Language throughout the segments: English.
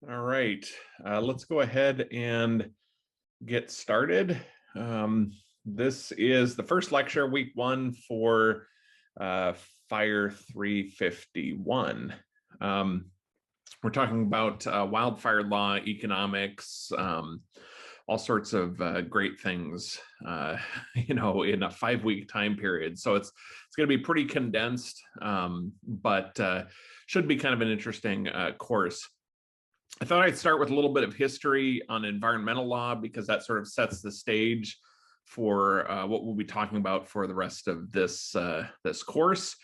All right, let's go ahead and get started. This is the first lecture, week one for Fire 351. We're talking about wildfire law, economics, all sorts of great things, in a 5-week time period. So it's going to be pretty condensed, but should be kind of an interesting course. I thought I'd start with a little bit of history on environmental law because that sort of sets the stage for what we'll be talking about for the rest of this course.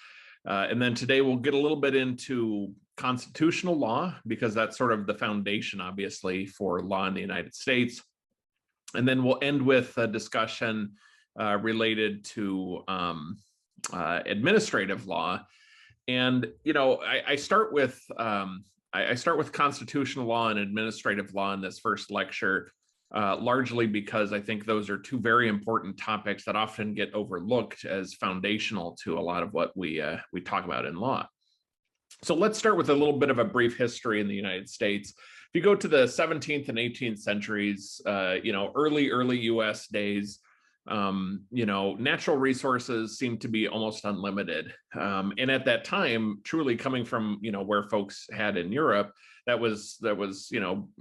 And then today we'll get a little bit into constitutional law because that's sort of the foundation, obviously, for law in the United States. And then we'll end with a discussion related to administrative law. And, I start with I start with constitutional law and administrative law in this first lecture, largely because I think those are two very important topics that often get overlooked as foundational to a lot of what we talk about in law. So let's start with a little bit of a brief history in the United States. If you go to the 17th and 18th centuries, early US days, natural resources seem to be almost unlimited. And at that time, truly coming from, where folks had in Europe, that was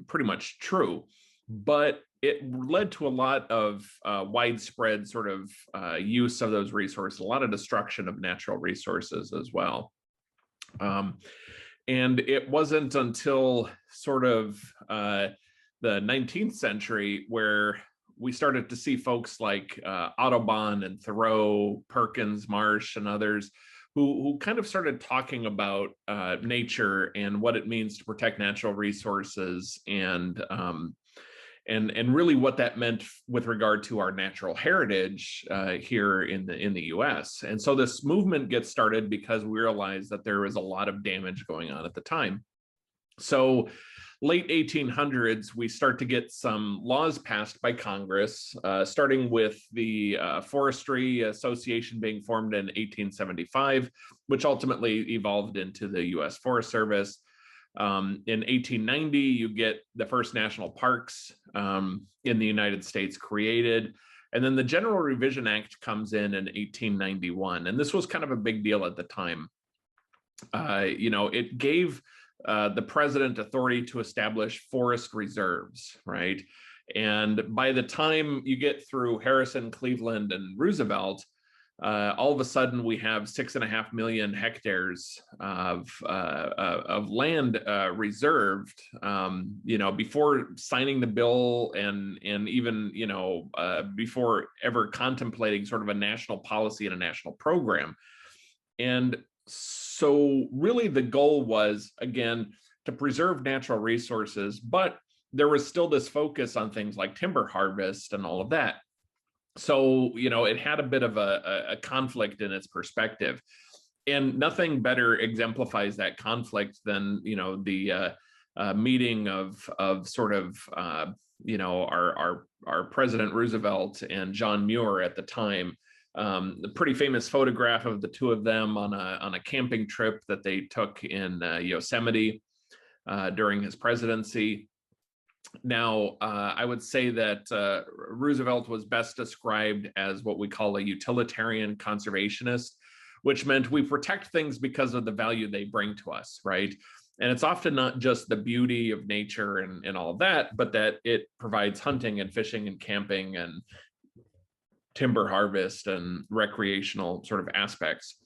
pretty much true. But it led to a lot of widespread sort of use of those resources, a lot of destruction of natural resources as well. And it wasn't until sort of the 19th century where we started to see folks like Audubon and Thoreau, Perkins, Marsh, and others who kind of started talking about nature and what it means to protect natural resources and really what that meant with regard to our natural heritage here in the U.S. And so this movement gets started because we realized that there was a lot of damage going on at the time. So late 1800s, we start to get some laws passed by Congress, starting with the Forestry Association being formed in 1875, which ultimately evolved into the U.S. Forest Service. In 1890, you get the first national parks in the United States created. And then the General Revision Act comes in 1891. And this was kind of a big deal at the time. It gave the president authority to establish forest reserves, right? And by the time you get through Harrison, Cleveland, and Roosevelt, all of a sudden we have 6.5 million hectares of land reserved. Before signing the bill and even before ever contemplating sort of a national policy and a national program. And so really the goal was, again, to preserve natural resources, but there was still this focus on things like timber harvest and all of that. So, it had a bit of a conflict in its perspective. And nothing better exemplifies that conflict than, the meeting of sort of, our President Roosevelt and John Muir at the time. The pretty famous photograph of the two of them on a camping trip that they took in Yosemite during his presidency. Now, I would say that Roosevelt was best described as what we call a utilitarian conservationist, which meant we protect things because of the value they bring to us, right? And it's often not just the beauty of nature and all of that, but that it provides hunting and fishing and camping and timber harvest and recreational sort of aspects.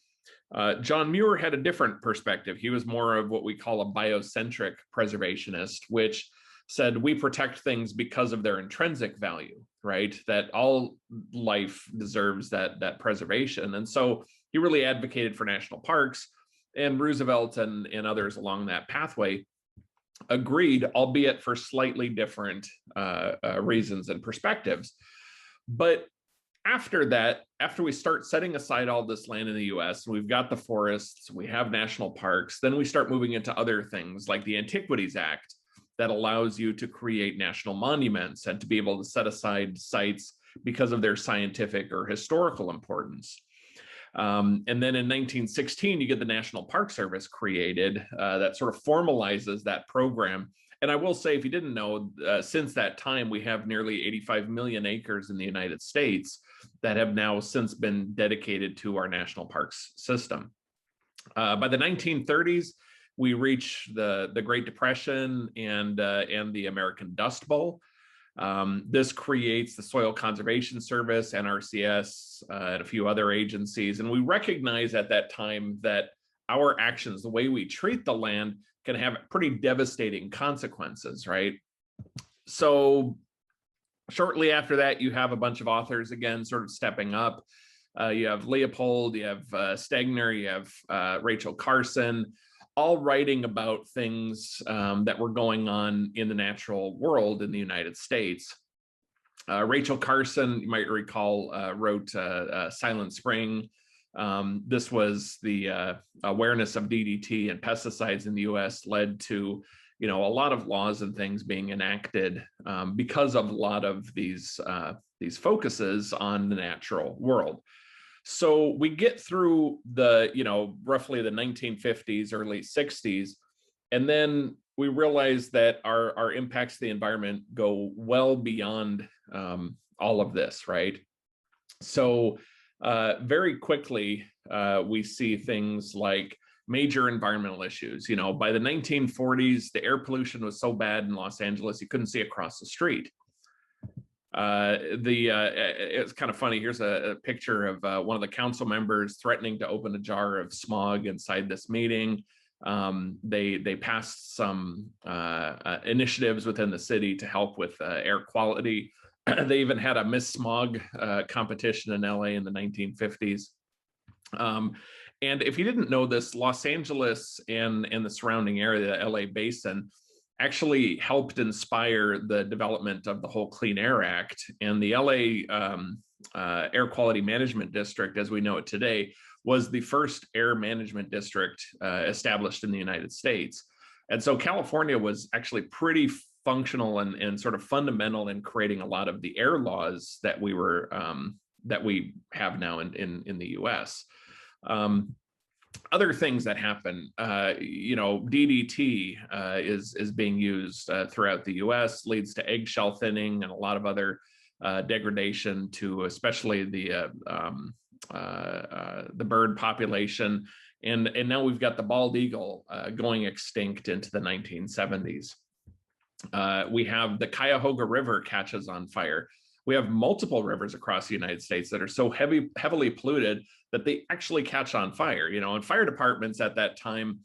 John Muir had a different perspective. He was more of what we call a biocentric preservationist, which said we protect things because of their intrinsic value, right? That all life deserves that preservation. And so he really advocated for national parks, and Roosevelt and others along that pathway agreed, albeit for slightly different reasons and perspectives. But after that, after we start setting aside all this land in the US, we've got the forests, we have national parks, then we start moving into other things like the Antiquities Act that allows you to create national monuments and to be able to set aside sites because of their scientific or historical importance. And then in 1916, you get the National Park Service created that sort of formalizes that program And I will say, if you didn't know, since that time, we have nearly 85 million acres in the United States that have now since been dedicated to our national parks system. By the 1930s, we reach the Great Depression and the American Dust Bowl. This creates the Soil Conservation Service, NRCS, and a few other agencies. And we recognize at that time that our actions, the way we treat the land, can have pretty devastating consequences, right? So shortly after that, you have a bunch of authors again sort of stepping up. You have Leopold, you have Stegner, you have Rachel Carson, all writing about things that were going on in the natural world in the United States. Rachel Carson, you might recall, wrote Silent Spring. This was the awareness of DDT and pesticides in the US led to, a lot of laws and things being enacted because of a lot of these focuses on the natural world. So we get through the, roughly the 1950s, early 60s, and then we realize that our impacts to the environment go well beyond all of this, right? So very quickly, we see things like major environmental issues. By the 1940s, the air pollution was so bad in Los Angeles, you couldn't see across the street. It's kind of funny. Here's a picture of one of the council members threatening to open a jar of smog inside this meeting. They passed some initiatives within the city to help with air quality. They even had a Miss Smog competition in LA in the 1950s. And if you didn't know this, Los Angeles and the surrounding area, the LA basin, actually helped inspire the development of the whole Clean Air Act. And the LA Air Quality Management District, as we know it today, was the first air management district established in the United States. And so California was actually pretty functional and sort of fundamental in creating a lot of the air laws that we have now in the US. Other things that happen, DDT is being used throughout the US, leads to eggshell thinning and a lot of other degradation to especially the bird population. And now we've got the bald eagle going extinct into the 1970s. We have the Cuyahoga River catches on fire. We have multiple rivers across the United States that are so heavily polluted that they actually catch on fire, and fire departments at that time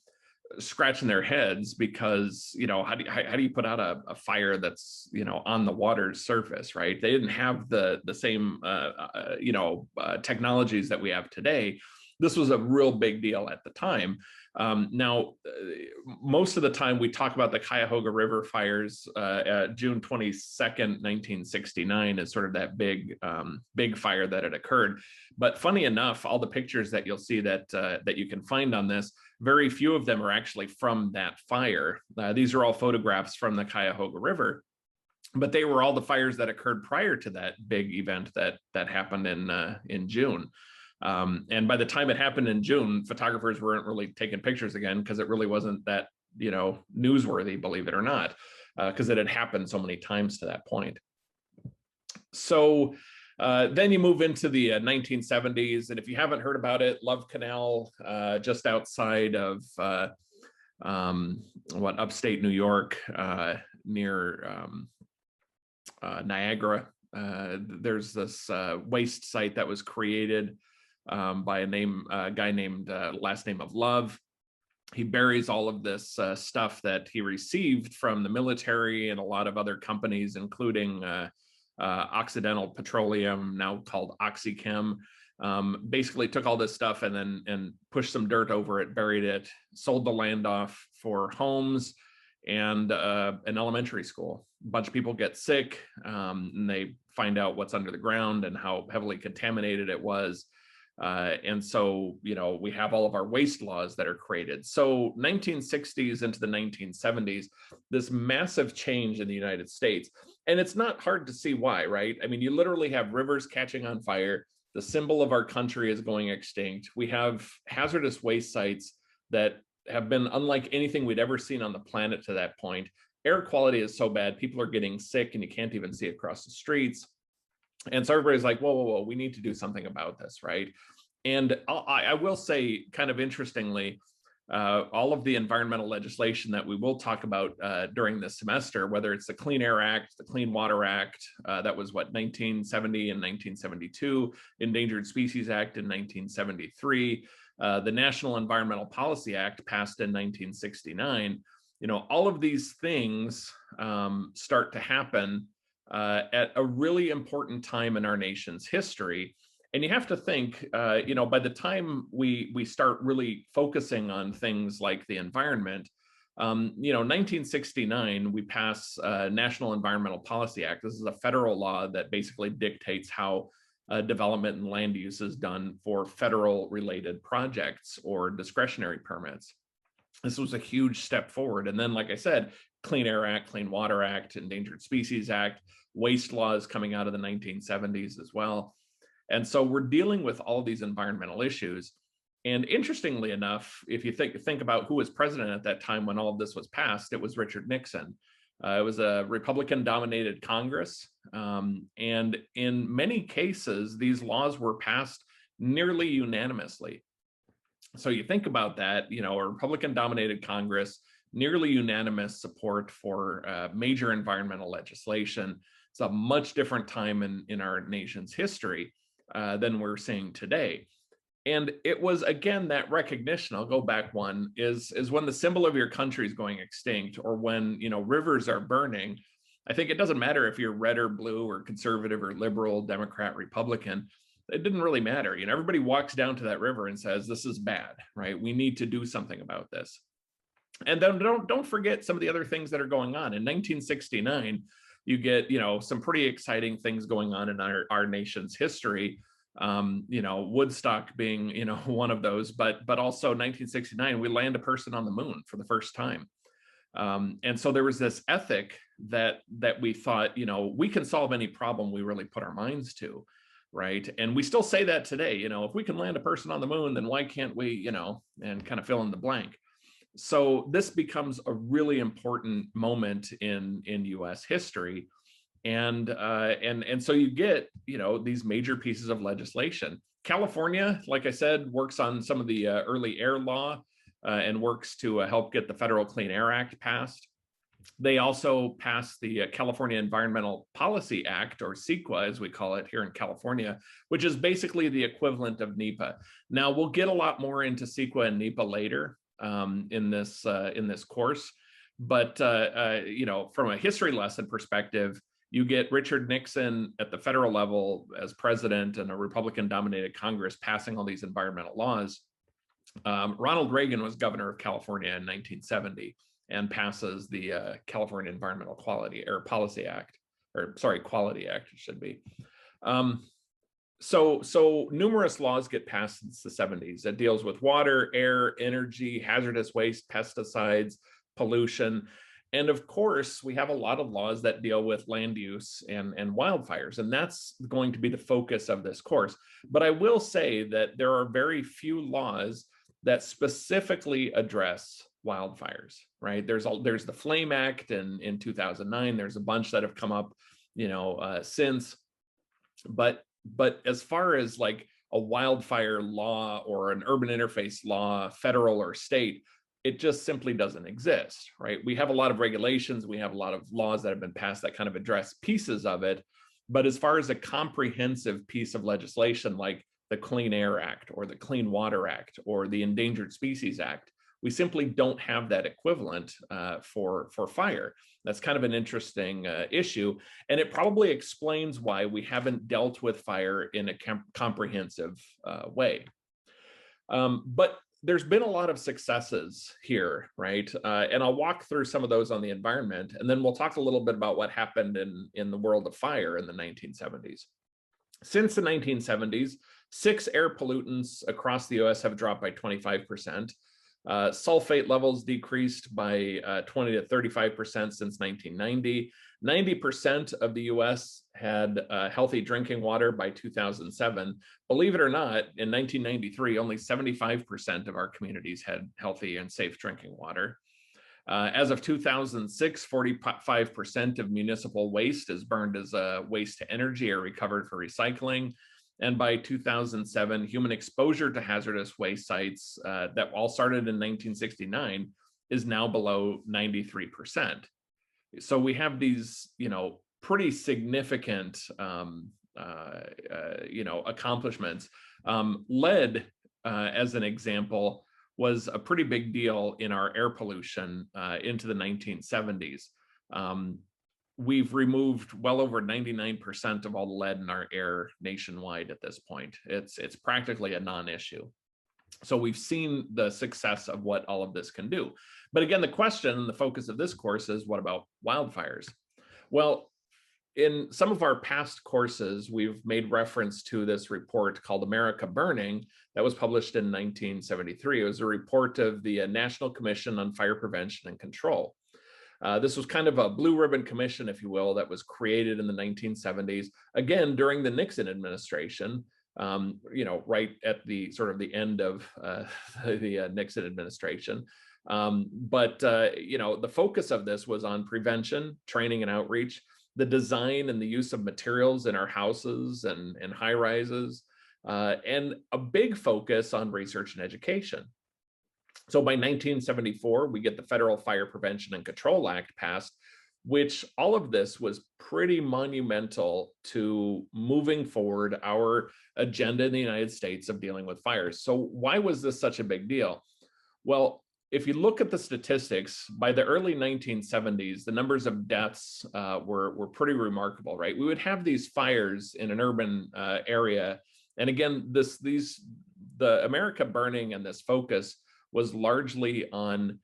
scratching their heads because, how do you put out a fire that's, on the water's surface, right? They didn't have the same, technologies that we have today. This was a real big deal at the time. Now, most of the time we talk about the Cuyahoga River fires. June 22nd, 1969 is sort of that big fire that had occurred. But funny enough, all the pictures that you'll see that you can find on this, very few of them are actually from that fire. These are all photographs from the Cuyahoga River, but they were all the fires that occurred prior to that big event that happened in June. And by the time it happened in June, photographers weren't really taking pictures again because it really wasn't that, newsworthy, believe it or not, because it had happened so many times to that point. So then you move into the 1970s. And if you haven't heard about it, Love Canal, just outside of upstate New York, near Niagara, there's this waste site that was created by a guy named last name of Love. He buries all of this stuff that he received from the military and a lot of other companies, including Occidental Petroleum, now called OxyChem. Basically took all this stuff and pushed some dirt over it, buried it, sold the land off for homes and an elementary school. A bunch of people get sick and they find out what's under the ground and how heavily contaminated it was. And so, we have all of our waste laws that are created. So 1960s into the 1970s, this massive change in the United States. And it's not hard to see why, right? I mean, you literally have rivers catching on fire. The symbol of our country is going extinct. We have hazardous waste sites that have been unlike anything we'd ever seen on the planet to that point. air quality is so bad, people are getting sick and you can't even see across the streets. And so everybody's like, whoa, whoa, whoa, we need to do something about this, right? And I will say, kind of interestingly, all of the environmental legislation that we will talk about during this semester, whether it's the Clean Air Act, the Clean Water Act, that was what, 1970 and 1972, Endangered Species Act in 1973, the National Environmental Policy Act passed in 1969. You know, all of these things start to happen at a really important time in our nation's history. And you have to think, you know, by the time we start really focusing on things like the environment, you know, 1969, we pass National Environmental Policy Act. This is a federal law that basically dictates how development and land use is done for federal related projects or discretionary permits. This was a huge step forward. And then, like I said, Clean Air Act, Clean Water Act, Endangered Species Act, waste laws coming out of the 1970s as well. And so we're dealing with all these environmental issues. And interestingly enough, if you think about who was president at that time when all of this was passed, it was Richard Nixon. It was a Republican-dominated Congress. And in many cases, these laws were passed nearly unanimously. So you think about that, you know, a Republican-dominated Congress, nearly unanimous support for major environmental legislation. It's a much different time in our nation's history than we're seeing today. And it was, again, that recognition, I'll go back one, is when the symbol of your country is going extinct, or when, you know, rivers are burning. I think it doesn't matter if you're red or blue or conservative or liberal, Democrat, Republican. It didn't really matter. You know, everybody walks down to that river and says, this is bad, right? We need to do something about this. And then don't forget some of the other things that are going on. In 1969, you get, you know, some pretty exciting things going on in our nation's history. You know, Woodstock being, you know, one of those, but also 1969, we land a person on the moon for the first time. And so there was this ethic that we thought, you know, we can solve any problem we really put our minds to, right? And we still say that today, you know, if we can land a person on the moon, then why can't we, you know, and kind of fill in the blank. So this becomes a really important moment in US history. And so you get, you know, these major pieces of legislation. California, like I said, works on some of the early air law and works to help get the Federal Clean Air Act passed. They also passed the California Environmental Policy Act, or CEQA, as we call it here in California, which is basically the equivalent of NEPA. Now, we'll get a lot more into CEQA and NEPA later in this course, but you know, from a history lesson perspective, you get Richard Nixon at the federal level as president and a Republican-dominated Congress passing all these environmental laws. Ronald Reagan was governor of California in 1970 and passes the California Environmental Quality Air Policy Act, or sorry, Quality Act, it should be. So numerous laws get passed since the 70s that deals with water, air, energy, hazardous waste, pesticides, pollution. And of course, we have a lot of laws that deal with land use and wildfires, and that's going to be the focus of this course. But I will say that there are very few laws that specifically address wildfires, right? There's the Flame Act in 2009. There's a bunch that have come up, you know, since. But as far as like a wildfire law or an urban interface law, federal or state, it just simply doesn't exist, right? We have a lot of regulations, we have a lot of laws that have been passed that kind of address pieces of it. But as far as a comprehensive piece of legislation like the Clean Air Act or the Clean Water Act or the Endangered Species Act, we simply don't have that equivalent for fire. That's kind of an interesting issue. And it probably explains why we haven't dealt with fire in a comprehensive way. But there's been a lot of successes here, right? And I'll walk through some of those on the environment, and then we'll talk a little bit about what happened in the world of fire in the 1970s. Since the 1970s, 6 air pollutants across the US have dropped by 25%. Sulfate levels decreased by 20 to 35% since 1990. 90% of the US had healthy drinking water by 2007. Believe it or not, in 1993, only 75% of our communities had healthy and safe drinking water. As of 2006, 45% of municipal waste is burned as a waste to energy or recovered for recycling. And by 2007, human exposure to hazardous waste sites that all started in 1969 is now below 93%. So we have these, pretty significant, accomplishments. Lead, as an example, was a pretty big deal in our air pollution into the 1970s. We've removed well over 99% of all the lead in our air nationwide at this point. It's practically a non-issue. So we've seen the success of what all of this can do. But again, the question and the focus of this course is, what about wildfires? Well, in some of our past courses, we've made reference to this report called America Burning that was published in 1973. It was a report of the National Commission on Fire Prevention and Control. This was kind of a blue ribbon commission, if you will, that was created in the 1970s, again, during the Nixon administration, right at the sort of the end of the Nixon administration. The focus of this was on prevention, training and outreach, the design and the use of materials in our houses and high rises, and a big focus on research and education. So by 1974, we get the Federal Fire Prevention and Control Act passed, which all of this was pretty monumental to moving forward our agenda in the United States of dealing with fires. So why was this such a big deal? Well, if you look at the statistics, by the early 1970s, the numbers of deaths were pretty remarkable, right? We would have these fires in an urban area. And again, the America Burning and this focus was largely on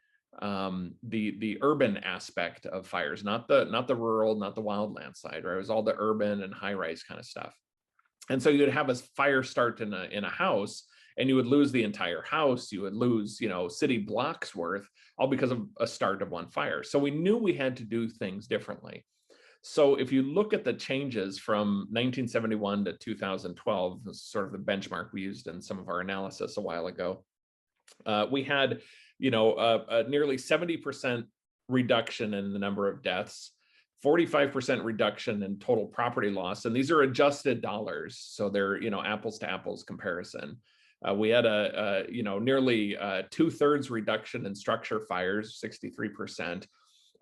the urban aspect of fires, not the rural, not the wildland side, right? It was all the urban and high-rise kind of stuff. And so you'd have a fire start in a house, and you would lose the entire house. You would lose, city blocks worth, all because of a start of one fire. So we knew we had to do things differently. So if you look at the changes from 1971 to 2012, this is sort of the benchmark we used in some of our analysis a while ago, we had, a nearly 70% reduction in the number of deaths, 45% reduction in total property loss. And these are adjusted dollars. So they're, apples to apples comparison. We had a nearly 2/3 reduction in structure fires, 63%,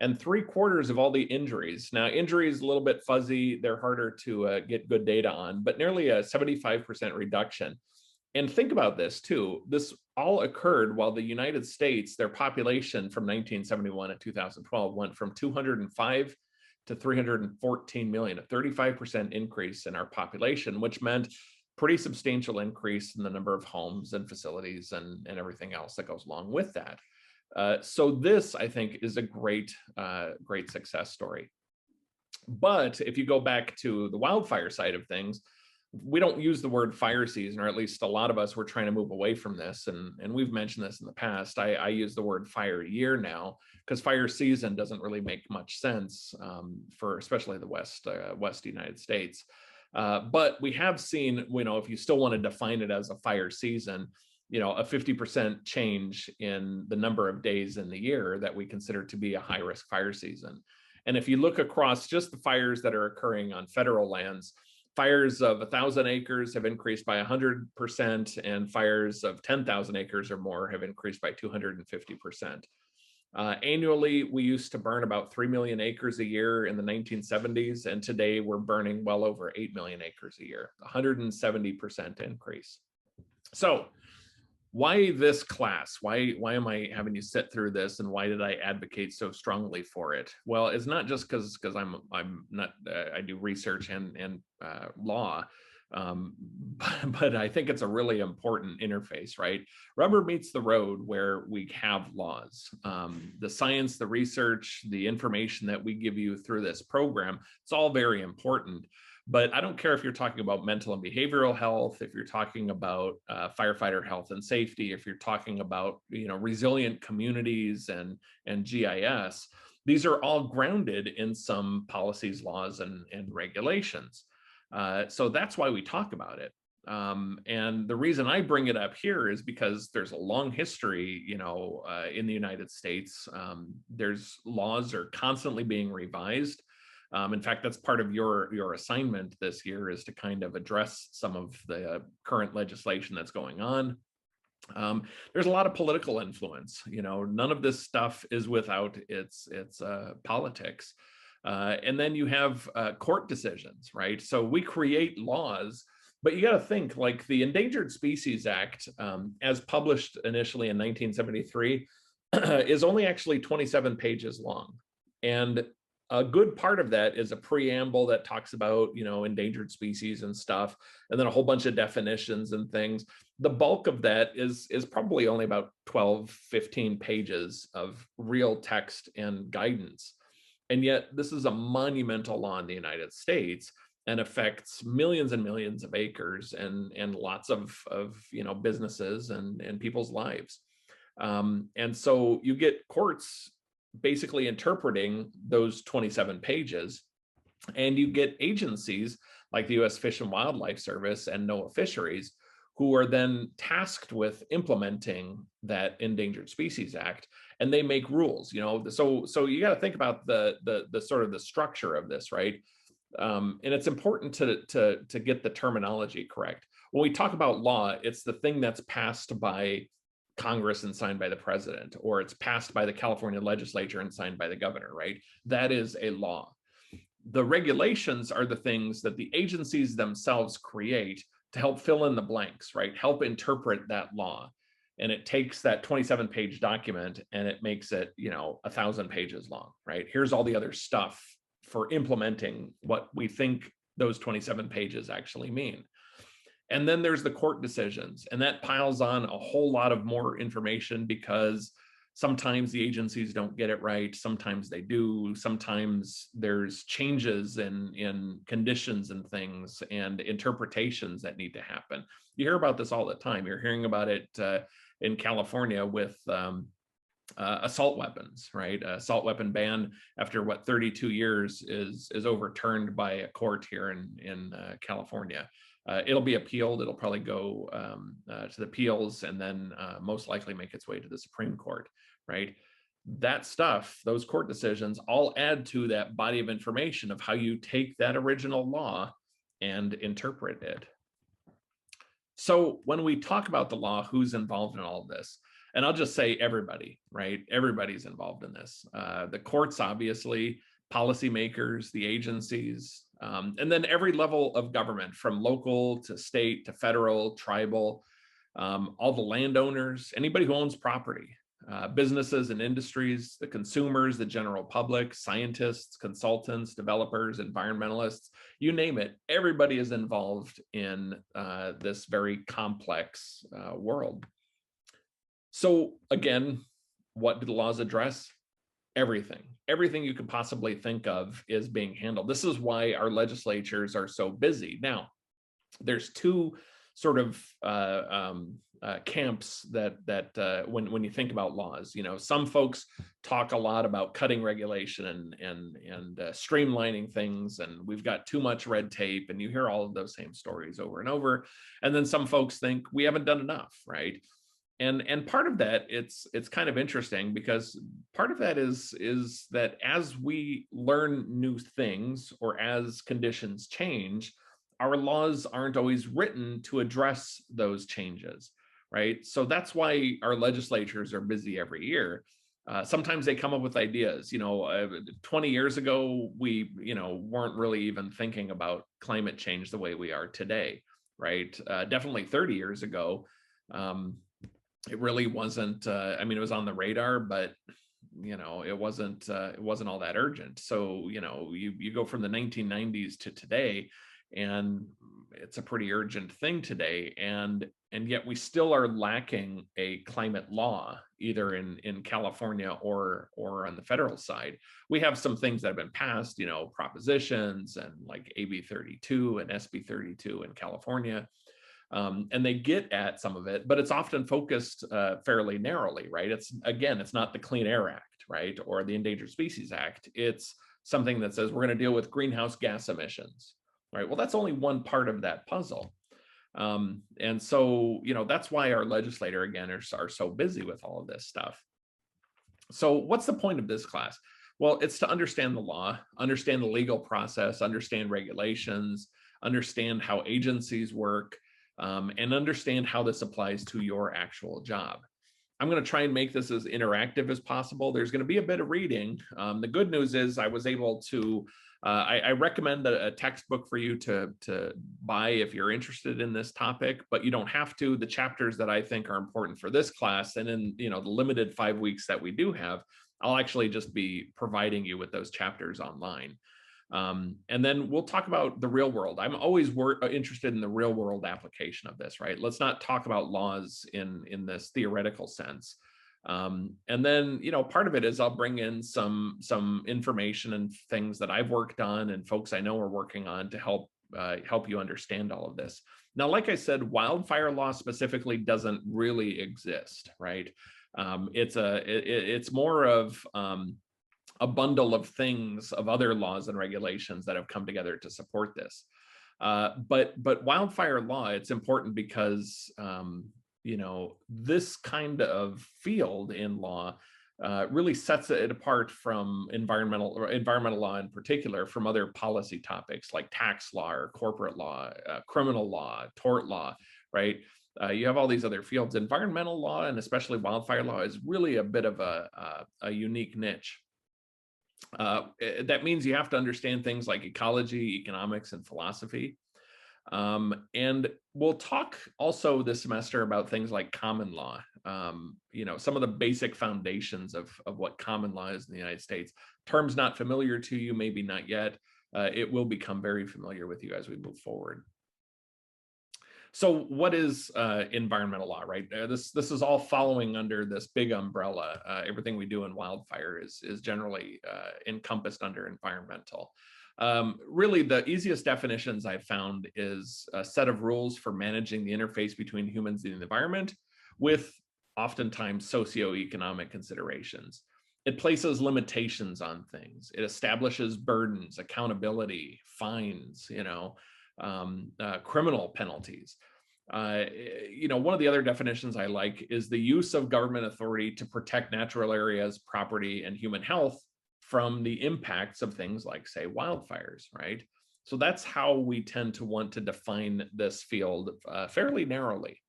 and 3/4 of all the injuries. Now, injuries a little bit fuzzy. They're harder to get good data on, but nearly a 75% reduction. And think about this too. This all occurred while the United States, their population from 1971 to 2012 went from 205 to 314 million, a 35% increase in our population, which meant pretty substantial increase in the number of homes and facilities and everything else that goes along with that. So this, I think, is a great success story. But if you go back to the wildfire side of things, we don't use the word fire season, or at least a lot of us were trying to move away from this. And we've mentioned this in the past. I use the word fire year now because fire season doesn't really make much sense for especially the West United States. But we have seen, if you still want to define it as a fire season, a 50% change in the number of days in the year that we consider to be a high risk fire season. And if you look across just the fires that are occurring on federal lands, fires of 1,000 acres have increased by 100%, and fires of 10,000 acres or more have increased by 250%. Annually, we used to burn about 3 million acres a year in the 1970s, and today we're burning well over 8 million acres a year, 170% increase. So why this class? Why am I having you sit through this, and why did I advocate so strongly for it? Well, it's not just because I'm not I do research and law, but I think it's a really important interface, right? Rubber meets the road where we have laws. The science, the research, the information that we give you through this program, it's all very important. But I don't care if you're talking about mental and behavioral health, if you're talking about firefighter health and safety, if you're talking about resilient communities and GIS, these are all grounded in some policies, laws, and regulations. So that's why we talk about it. And the reason I bring it up here is because there's a long history, in the United States. There's laws are constantly being revised. In fact, that's part of your assignment this year, is to kind of address some of the current legislation that's going on. There's a lot of political influence. None of this stuff is without its politics. And then you have court decisions, right? So we create laws, but you got to think, like the Endangered Species Act, as published initially in 1973, is only actually 27 pages long. And a good part of that is a preamble that talks about, endangered species and stuff, and then a whole bunch of definitions and things. The bulk of that is probably only about 12, 15 pages of real text and guidance. And yet this is a monumental law in the United States and affects millions and millions of acres and lots of businesses and people's lives. And so you get courts basically interpreting those 27 pages, and you get agencies like the U.S. Fish and Wildlife Service and NOAA Fisheries, who are then tasked with implementing that Endangered Species Act, and they make rules. So you got to think about the sort of the structure of this, right? And it's important to get the terminology correct. When we talk about law, it's the thing that's passed by Congress and signed by the president, or it's passed by the California legislature and signed by the governor, right? That is a law. The regulations are the things that the agencies themselves create to help fill in the blanks, right? Help interpret that law. And it takes that 27-page document and it makes it, 1,000 pages long, right? Here's all the other stuff for implementing what we think those 27 pages actually mean. And then there's the court decisions, and that piles on a whole lot of more information, because sometimes the agencies don't get it right. Sometimes they do. Sometimes there's changes in conditions and things and interpretations that need to happen. You hear about this all the time. You're hearing about it in California with assault weapons, right? Assault weapon ban, after 32 years, is overturned by a court here in California. It'll be appealed. It'll probably go to the appeals, and then most likely make its way to the Supreme Court, right? That stuff, those court decisions, all add to that body of information of how you take that original law and interpret it. So when we talk about the law, who's involved in all of this? And I'll just say everybody, right? Everybody's involved in this. The courts, obviously, policymakers, the agencies, and then every level of government, from local to state to federal, tribal, all the landowners, anybody who owns property, businesses and industries, the consumers, the general public, scientists, consultants, developers, environmentalists, you name it, everybody is involved in this very complex world. So again, what do the laws address? Everything you could possibly think of is being handled. This is why our legislatures are so busy. Now, there's two sort of camps that when you think about laws, some folks talk a lot about cutting regulation and streamlining things, and we've got too much red tape, and you hear all of those same stories over and over. And then some folks think we haven't done enough, right? And part of that, it's kind of interesting, because part of that is that as we learn new things, or as conditions change, our laws aren't always written to address those changes, right? So that's why our legislatures are busy every year. Sometimes they come up with ideas. 20 years ago, we weren't really even thinking about climate change the way we are today, right? Definitely 30 years ago. It really wasn't, it was on the radar, but it wasn't all that urgent. So, you go from the 1990s to today, and it's a pretty urgent thing today. And yet we still are lacking a climate law, either in California or on the federal side. We have some things that have been passed, propositions, and like AB 32 and SB 32 in California. And they get at some of it, but it's often focused fairly narrowly, right? It's not the Clean Air Act, right? Or the Endangered Species Act. It's something that says we're going to deal with greenhouse gas emissions, right? Well, that's only one part of that puzzle. And so, that's why our legislator, again, are so busy with all of this stuff. So what's the point of this class? Well, it's to understand the law, understand the legal process, understand regulations, understand how agencies work, and understand how this applies to your actual job. I'm going to try and make this as interactive as possible. There's going to be a bit of reading. The good news is I was able to, I recommend a textbook for you to buy if you're interested in this topic, but you don't have to. The chapters that I think are important for this class, and in the limited 5 weeks that we do have, I'll actually just be providing you with those chapters online. And then we'll talk about the real world. I'm always interested in the real world application of this, right? Let's not talk about laws in this theoretical sense. And then, part of it is I'll bring in some information and things that I've worked on and folks I know are working on to help you understand all of this. Now, like I said, wildfire law specifically doesn't really exist, right? It's more of a bundle of things, of other laws and regulations that have come together to support this. But wildfire law, it's important because this kind of field in law really sets it apart from environmental law in particular, from other policy topics like tax law or corporate law, criminal law, tort law, right? You have all these other fields. Environmental law, and especially wildfire law, is really a bit of a unique niche. That means you have to understand things like ecology, economics, and philosophy. And we'll talk also this semester about things like common law, some of the basic foundations of what common law is in the United States. Terms not familiar to you, maybe not yet. It will become very familiar with you as we move forward. So what is environmental law, right? This is all following under this big umbrella. Everything we do in wildfire is generally encompassed under environmental. Really, the easiest definitions I've found is a set of rules for managing the interface between humans and the environment, with oftentimes socioeconomic considerations. It places limitations on things. It establishes burdens, accountability, fines, criminal penalties. One of the other definitions I like is the use of government authority to protect natural areas, property, and human health from the impacts of things like, say, wildfires, right? So that's how we tend to want to define this field fairly narrowly.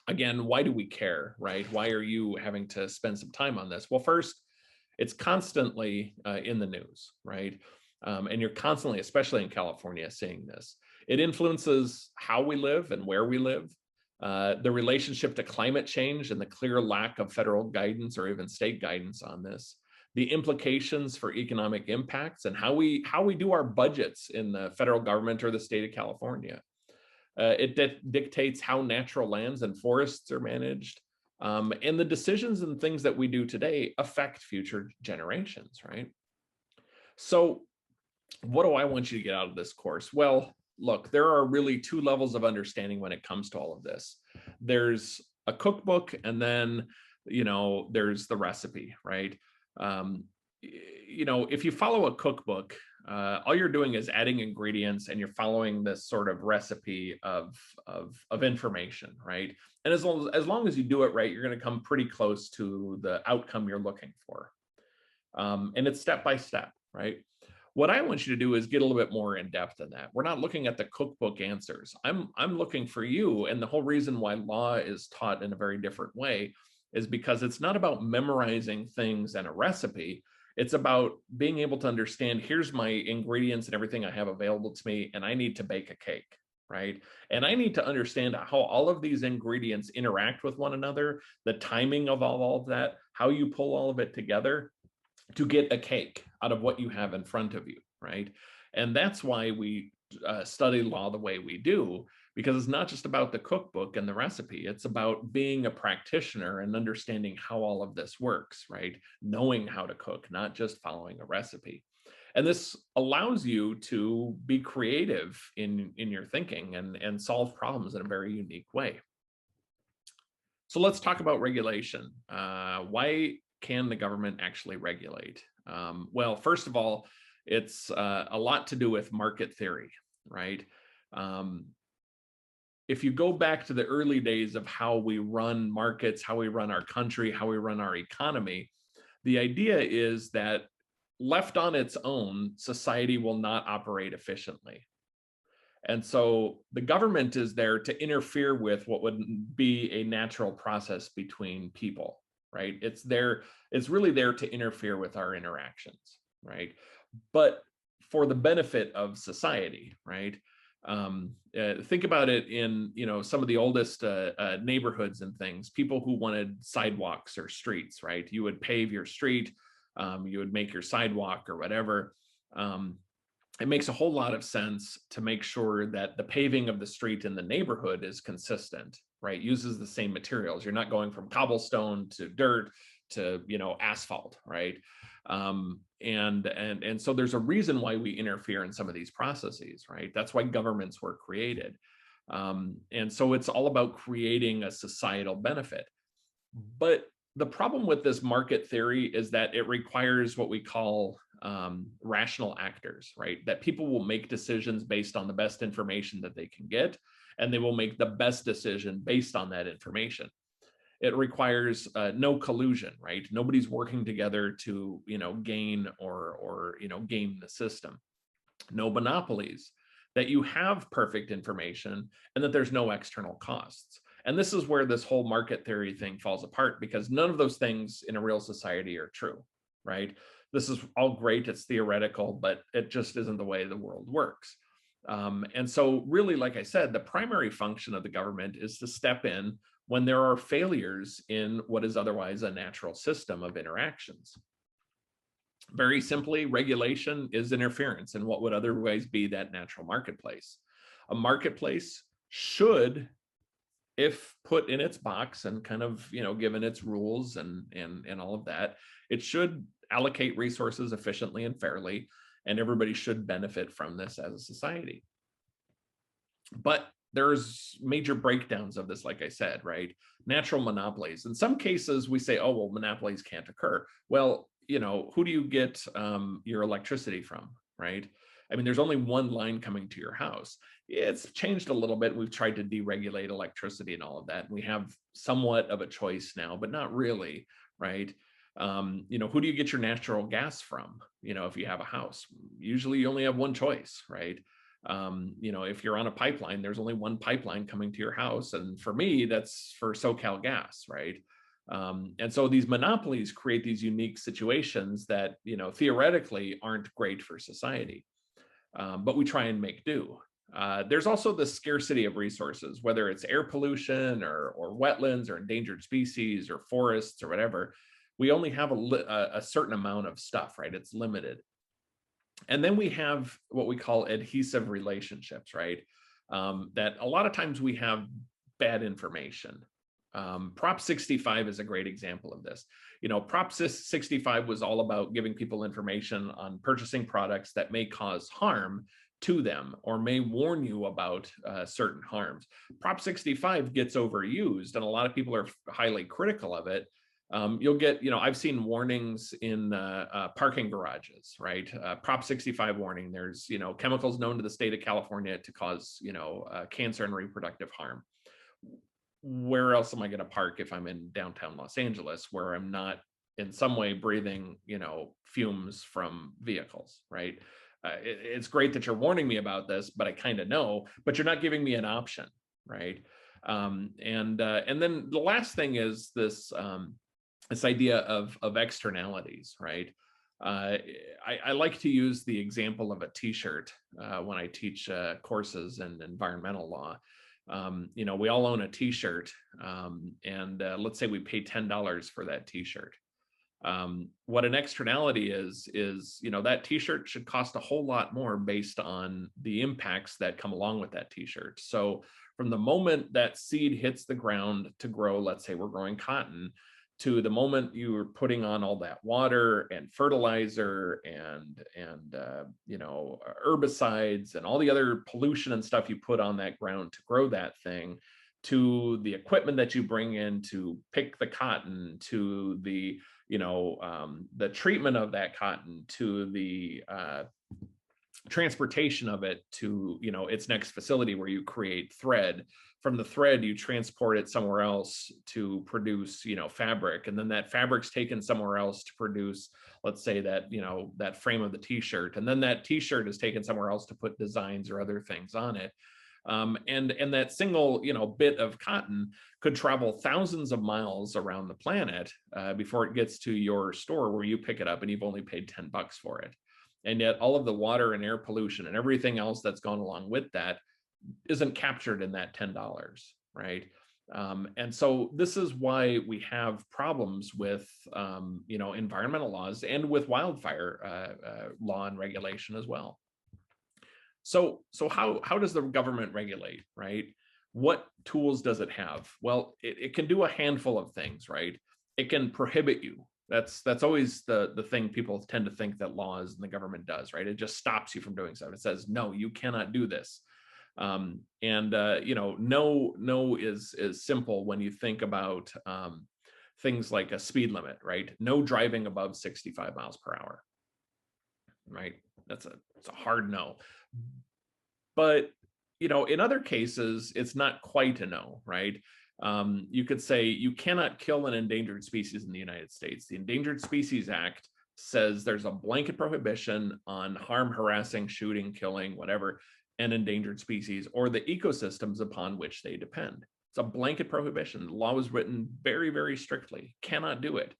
Again, why do we care, right? Why are you having to spend some time on this? Well, first, it's constantly in the news, right? And you're constantly, especially in California, seeing this. It influences how we live and where we live, the relationship to climate change and the clear lack of federal guidance or even state guidance on this, the implications for economic impacts, and how we do our budgets in the federal government or the state of California. It dictates how natural lands and forests are managed, and the decisions and things that we do today affect future generations, right? So what do I want you to get out of this course? Well, look, there are really two levels of understanding when it comes to all of this. There's a cookbook, and then, there's the recipe, right? If you follow a cookbook, all you're doing is adding ingredients, and you're following this sort of recipe of information, right? And as long as you do it right, you're going to come pretty close to the outcome you're looking for. And it's step by step, right? What I want you to do is get a little bit more in depth in that. We're not looking at the cookbook answers. I'm looking for you. And the whole reason why law is taught in a very different way is because it's not about memorizing things and a recipe. It's about being able to understand, here's my ingredients and everything I have available to me, and I need to bake a cake, right? And I need to understand how all of these ingredients interact with one another, the timing of all of that, how you pull all of it together to get a cake out of what you have in front of you, right? And that's why we study law the way we do, because it's not just about the cookbook and the recipe. It's about being a practitioner and understanding how all of this works, right? Knowing how to cook, not just following a recipe. And this allows you to be creative in your thinking and solve problems in a very unique way. So let's talk about regulation. Why can the government actually regulate? Well, first of all, it's a lot to do with market theory, right? if you go back to the early days of how we run markets, how we run our country, how we run our economy, the idea is that left on its own, society will not operate efficiently. And so the government is there to interfere with what would be a natural process between people, right? It's really there to interfere with our interactions, right? But for the benefit of society, right? Think about it in, some of the oldest neighborhoods and things, people who wanted sidewalks or streets, right? You would pave your street, you would make your sidewalk or whatever. It makes a whole lot of sense to make sure that the paving of the street in the neighborhood is consistent, right? Uses the same materials. You're not going from cobblestone to dirt to, asphalt, right? And so there's a reason why we interfere in some of these processes, right? That's why governments were created. And so it's all about creating a societal benefit. But the problem with this market theory is that it requires what we call rational actors, right? That people will make decisions based on the best information that they can get, and they will make the best decision based on that information. It requires no collusion, right? Nobody's working together to, gain or game the system. No monopolies, that you have perfect information and that there's no external costs. And this is where this whole market theory thing falls apart, because none of those things in a real society are true, right? This is all great, it's theoretical, but it just isn't the way the world works. And so really, like I said, the primary function of the government is to step in when there are failures in what is otherwise a natural system of interactions. Very simply, regulation is interference in what would otherwise be that natural marketplace. A marketplace should, if put in its box and kind of, given its rules and all of that, it should allocate resources efficiently and fairly, and everybody should benefit from this as a society. But there's major breakdowns of this, like I said, right? Natural monopolies. In some cases, we say, oh, well, monopolies can't occur. Well, who do you get your electricity from, right? I mean, there's only one line coming to your house. It's changed a little bit. We've tried to deregulate electricity and all of that. We have somewhat of a choice now, but not really, right? Who do you get your natural gas from? If you have a house, usually you only have one choice, right? If you're on a pipeline, there's only one pipeline coming to your house. And for me, that's for SoCal Gas, right? And so these monopolies create these unique situations that, theoretically aren't great for society, but we try and make do. There's also the scarcity of resources, whether it's air pollution or wetlands or endangered species or forests or whatever. We only have a certain amount of stuff, right? It's limited. And then we have what we call adhesive relationships, right? That a lot of times we have bad information. Prop 65 is a great example of this. Prop 65 was all about giving people information on purchasing products that may cause harm to them or may warn you about certain harms. Prop 65 gets overused, and a lot of people are highly critical of it. You'll get, I've seen warnings in parking garages, right? Prop 65 warning, there's, chemicals known to the state of California to cause, cancer and reproductive harm. Where else am I going to park if I'm in downtown Los Angeles, where I'm not in some way breathing, fumes from vehicles, right? It's great that you're warning me about this, but I kind of know, but you're not giving me an option, right? And then the last thing is this idea of externalities, right? I like to use the example of a t-shirt when I teach courses in environmental law. We all own a t-shirt, and let's say we pay $10 for that t-shirt. What an externality is that t-shirt should cost a whole lot more based on the impacts that come along with that t-shirt. So from the moment that seed hits the ground to grow, let's say we're growing cotton, to the moment you were putting on all that water and fertilizer and herbicides and all the other pollution and stuff you put on that ground to grow that thing, to the equipment that you bring in to pick the cotton, to the treatment of that cotton, to the transportation of it to its next facility where you create thread from the thread, you transport it somewhere else to produce, fabric, and then that fabric's taken somewhere else to produce, let's say that, that frame of the t-shirt, and then that t-shirt is taken somewhere else to put designs or other things on it. And that single, bit of cotton could travel thousands of miles around the planet before it gets to your store where you pick it up and you've only paid $10 for it. And yet all of the water and air pollution and everything else that's gone along with that isn't captured in that $10, right? And so this is why we have problems with, environmental laws and with wildfire law and regulation as well. So how does the government regulate, right? What tools does it have? Well, it can do a handful of things, right? It can prohibit you. That's always the thing people tend to think that laws and the government does, right? It just stops you from doing stuff. It says, no, you cannot do this. No is simple when you think about things like a speed limit, right? No driving above 65 miles per hour, right? It's a hard no. But, in other cases, it's not quite a no, right? You could say you cannot kill an endangered species in the United States. The Endangered Species Act says there's a blanket prohibition on harm, harassing, shooting, killing, whatever, an endangered species or the ecosystems upon which they depend. It's a blanket prohibition. The law was written very, very strictly. Cannot do it.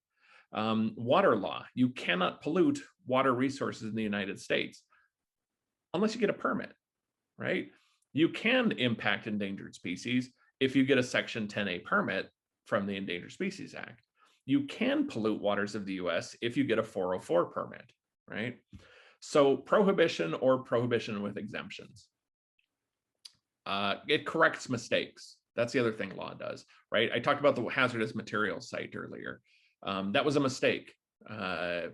Water law, you cannot pollute water resources in the United States unless you get a permit, right? You can impact endangered species if you get a Section 10A permit from the Endangered Species Act. You can pollute waters of the US if you get a 404 permit, right? So prohibition or prohibition with exemptions. It corrects mistakes. That's the other thing law does, right? I talked about the hazardous materials site earlier. That was a mistake.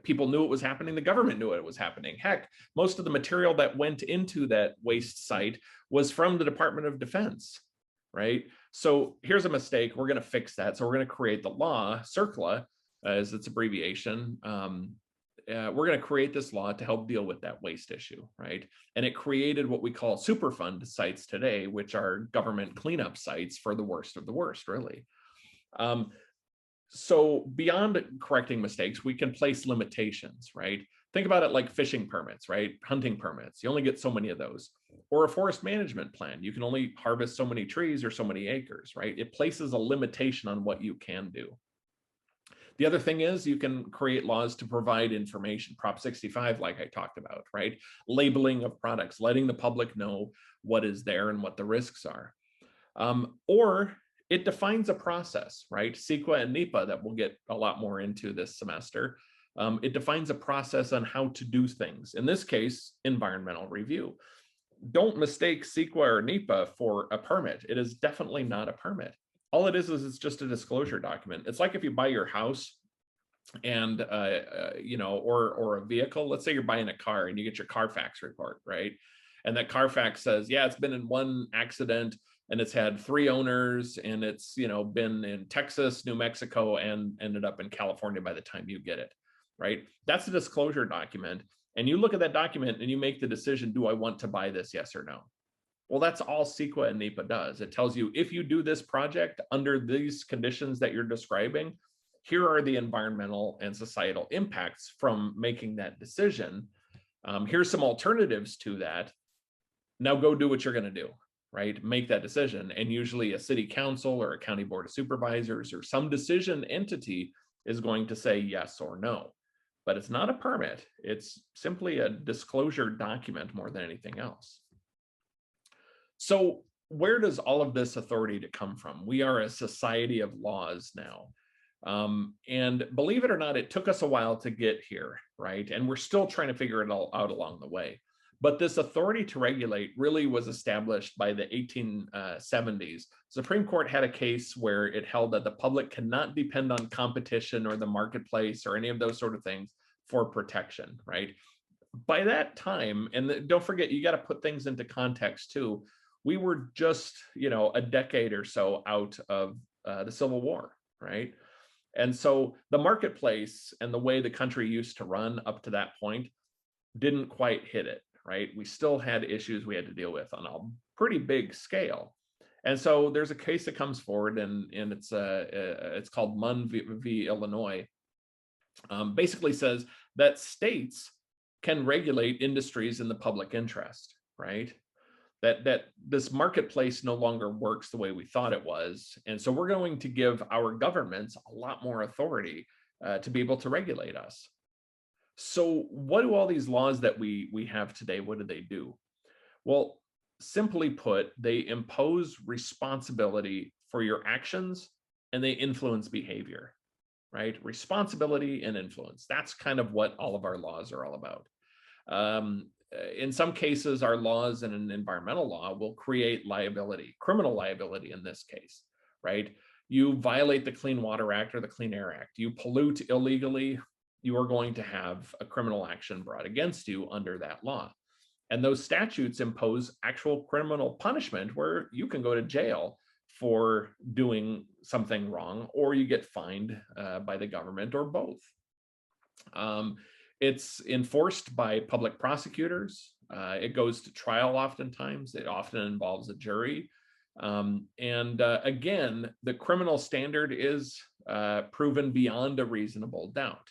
People knew it was happening. The government knew it was happening. Heck, most of the material that went into that waste site was from the Department of Defense, right? So here's a mistake. We're going to fix that. So we're going to create the law, CERCLA, as its abbreviation. We're going to create this law to help deal with that waste issue, right? And it created what we call Superfund sites today, which are government cleanup sites for the worst of the worst, really. So beyond correcting mistakes, we can place limitations, right? Think about it like fishing permits, right? Hunting permits, you only get so many of those. Or a forest management plan, you can only harvest so many trees or so many acres, right? It places a limitation on what you can do. The other thing is you can create laws to provide information, Prop 65, like I talked about, right? Labeling of products, letting the public know what is there and what the risks are. Or it defines a process, right? CEQA and NEPA that we'll get a lot more into this semester. It defines a process on how to do things. In this case, environmental review. Don't mistake CEQA or NEPA for a permit. It is definitely not a permit. All it is it's just a disclosure document. It's like if you buy your house and, or a vehicle. Let's say you're buying a car and you get your Carfax report, right? And that Carfax says, yeah, it's been in one accident and it's had 3 owners and it's, been in Texas, New Mexico, and ended up in California by the time you get it, right? That's a disclosure document. And you look at that document and you make the decision, do I want to buy this, yes or no? Well, that's all CEQA and NEPA does. It tells you if you do this project under these conditions that you're describing, here are the environmental and societal impacts from making that decision. Here's some alternatives to that. Now go do what you're going to do, right? Make that decision. And usually a city council or a county board of supervisors or some decision entity is going to say yes or no. But it's not a permit. It's simply a disclosure document more than anything else. So where does all of this authority to come from? We are a society of laws now. And believe it or not, it took us a while to get here, right? And we're still trying to figure it all out along the way. But this authority to regulate really was established by the 1870s. Supreme Court had a case where it held that the public cannot depend on competition or the marketplace or any of those sort of things for protection, right? By that time, and don't forget, you got to put things into context too. We were just, a decade or so out of the Civil War, right? And so the marketplace and the way the country used to run up to that point didn't quite hit it, right? We still had issues we had to deal with on a pretty big scale. And so there's a case that comes forward, and it's called Munn v. Illinois. Basically says that states can regulate industries in the public interest, right? That this marketplace no longer works the way we thought it was, and so we're going to give our governments a lot more authority to be able to regulate us. So what do all these laws that we have today, what do they do? Well, simply put, they impose responsibility for your actions, and they influence behavior, right? Responsibility and influence. That's kind of what all of our laws are all about. In some cases, our laws in an environmental law will create liability, criminal liability in this case, right? You violate the Clean Water Act or the Clean Air Act, you pollute illegally, you are going to have a criminal action brought against you under that law. And those statutes impose actual criminal punishment where you can go to jail for doing something wrong, or you get fined by the government, or both. It's enforced by public prosecutors. It goes to trial oftentimes. It often involves a jury. Again, the criminal standard is proven beyond a reasonable doubt.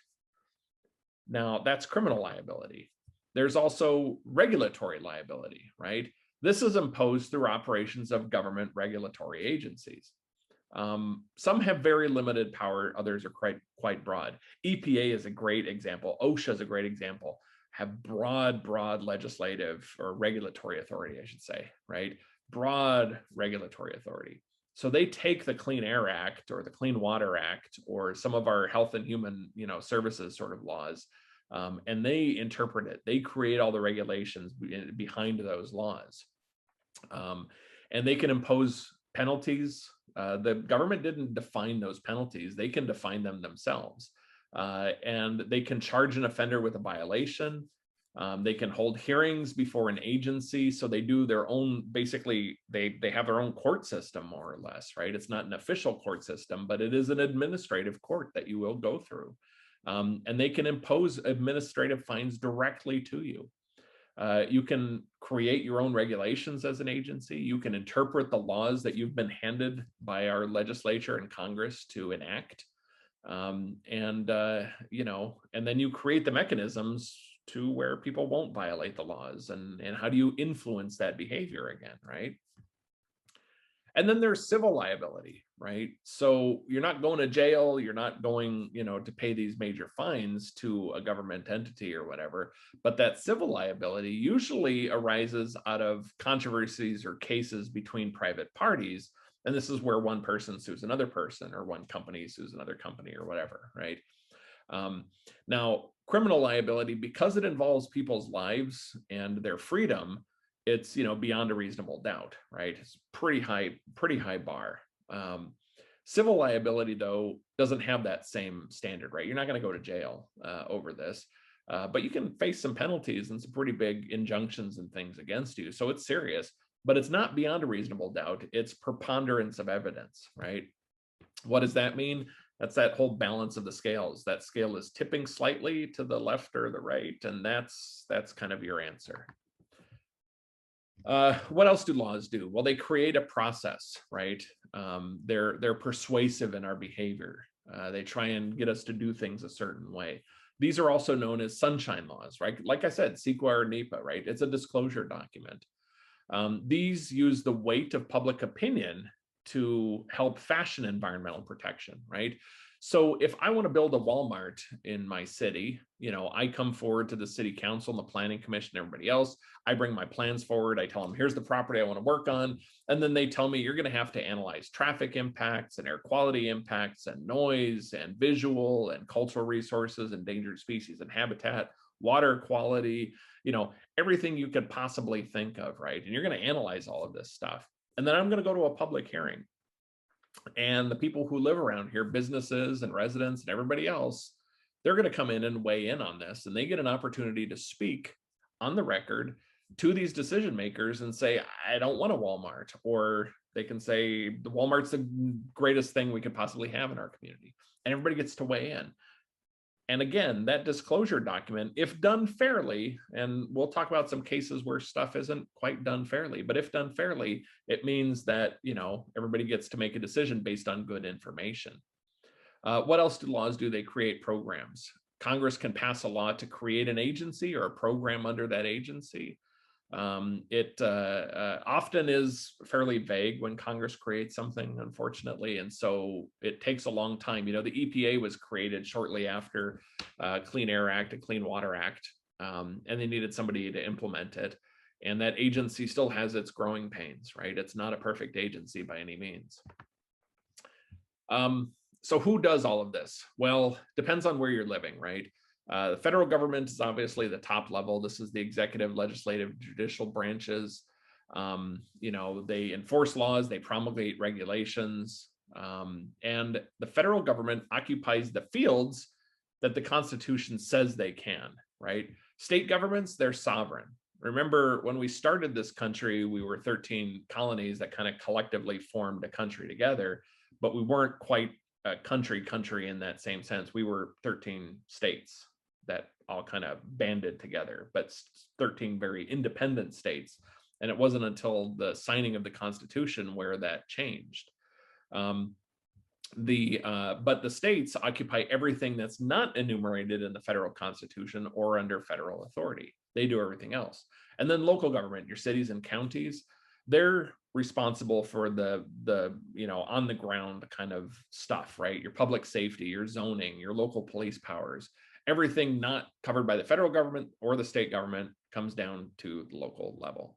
Now, that's criminal liability. There's also regulatory liability, right? This is imposed through operations of government regulatory agencies. Some have very limited power, others are quite broad. EPA is a great example. OSHA is a great example. Have broad legislative or regulatory authority, I should say, right? Broad regulatory authority. So they take the Clean Air Act or the Clean Water Act or some of our health and human, services sort of laws, and they interpret it. They create all the regulations behind those laws, and they can impose penalties. The government didn't define those penalties. They can define them themselves. And they can charge an offender with a violation. They can hold hearings before an agency. So they do their own, basically, they have their own court system, more or less, right? It's not an official court system, but it is an administrative court that you will go through. And they can impose administrative fines directly to you. You can create your own regulations as an agency. You can interpret the laws that you've been handed by our legislature and Congress to enact. And then you create the mechanisms to where people won't violate the laws. And how do you influence that behavior again, right? And then there's civil liability, right? So you're not going to jail, you're not going, to pay these major fines to a government entity or whatever, but that civil liability usually arises out of controversies or cases between private parties. And this is where one person sues another person, or one company sues another company, or whatever, right? Now, criminal liability, because it involves people's lives and their freedom, it's beyond a reasonable doubt, right? It's pretty high bar. Civil liability, though, doesn't have that same standard, right? You're not going to go to jail over this, but you can face some penalties and some pretty big injunctions and things against you. So it's serious, but it's not beyond a reasonable doubt. It's preponderance of evidence, right? What does that mean? That's that whole balance of the scales. That scale is tipping slightly to the left or the right, and that's kind of your answer. What else do laws do? Well, they create a process, right? They're persuasive in our behavior. They try and get us to do things a certain way. These are also known as sunshine laws, right? Like I said, CEQA or NEPA, right? It's a disclosure document. These use the weight of public opinion to help fashion environmental protection, right? So if I want to build a Walmart in my city, I come forward to the city council and the planning commission, everybody else. I bring my plans forward. I tell them, here's the property I want to work on. And then they tell me, you're going to have to analyze traffic impacts and air quality impacts and noise and visual and cultural resources, endangered species and habitat, water quality, everything you could possibly think of, right? And you're going to analyze all of this stuff. And then I'm going to go to a public hearing. And the people who live around here, businesses and residents and everybody else, they're going to come in and weigh in on this, and they get an opportunity to speak on the record to these decision makers and say, I don't want a Walmart, or they can say the Walmart's the greatest thing we could possibly have in our community, and everybody gets to weigh in. And again, that disclosure document, if done fairly, and we'll talk about some cases where stuff isn't quite done fairly, but if done fairly, it means that, everybody gets to make a decision based on good information. What else do laws do? They create programs. Congress can pass a law to create an agency or a program under that agency. It often is fairly vague when Congress creates something, unfortunately, and so it takes a long time. The EPA was created shortly after Clean Air Act and Clean Water Act, and they needed somebody to implement it. And that agency still has its growing pains, right? It's not a perfect agency by any means. So who does all of this? Well, depends on where you're living, right? The federal government is obviously the top level. This is the executive, legislative, judicial branches. They enforce laws, they promulgate regulations, and the federal government occupies the fields that the Constitution says they can, right? State governments, they're sovereign. Remember, when we started this country, we were 13 colonies that kind of collectively formed a country together, but we weren't quite a country in that same sense. We were 13 states that all kind of banded together, but 13 very independent states. And it wasn't until the signing of the Constitution where that changed. But the states occupy everything that's not enumerated in the federal Constitution or under federal authority. They do everything else. And then local government, your cities and counties, they're responsible for the on the ground kind of stuff, right? Your public safety, your zoning, your local police powers, everything not covered by the federal government or the state government comes down to the local level.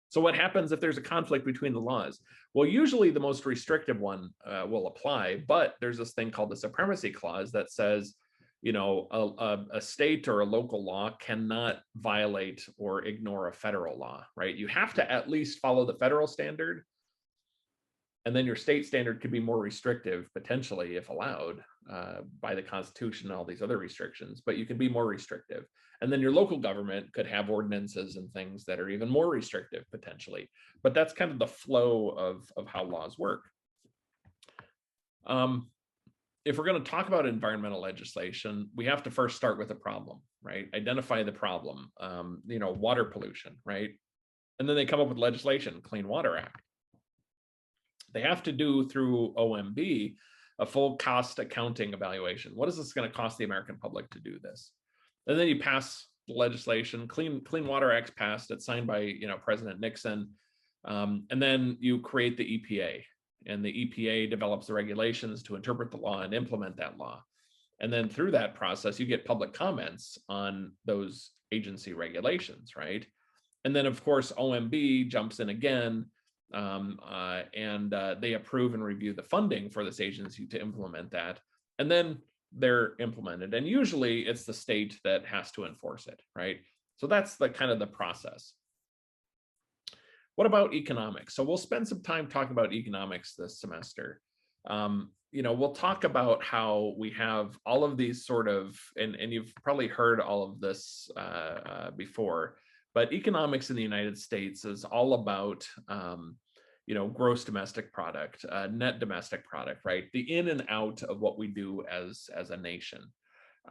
So what happens if there's a conflict between the laws? Well, usually the most restrictive one will apply, but there's this thing called the supremacy clause that says, a state or a local law cannot violate or ignore a federal law, right? You have to at least follow the federal standard, and then your state standard could be more restrictive, potentially, if allowed by the Constitution and all these other restrictions, but you can be more restrictive. And then your local government could have ordinances and things that are even more restrictive, potentially. But that's kind of the flow of how laws work. If we're going to talk about environmental legislation, we have to first start with a problem, right? Identify the problem, water pollution, right? And then they come up with legislation, Clean Water Act. They have to do through OMB a full cost accounting evaluation. What is this going to cost the American public to do this? And then you pass the legislation, Clean Water Act passed, it's signed by President Nixon, and then you create the EPA. And the EPA develops the regulations to interpret the law and implement that law. And then through that process, you get public comments on those agency regulations, right? And then, of course, OMB jumps in again, and they approve and review the funding for this agency to implement that. And then they're implemented. And usually it's the state that has to enforce it, right? So that's the kind of the process. What about economics? So we'll spend some time talking about economics this semester. We'll talk about how we have all of these sort of, and you've probably heard all of this before, but economics in the United States is all about, gross domestic product, net domestic product, right? The in and out of what we do as a nation.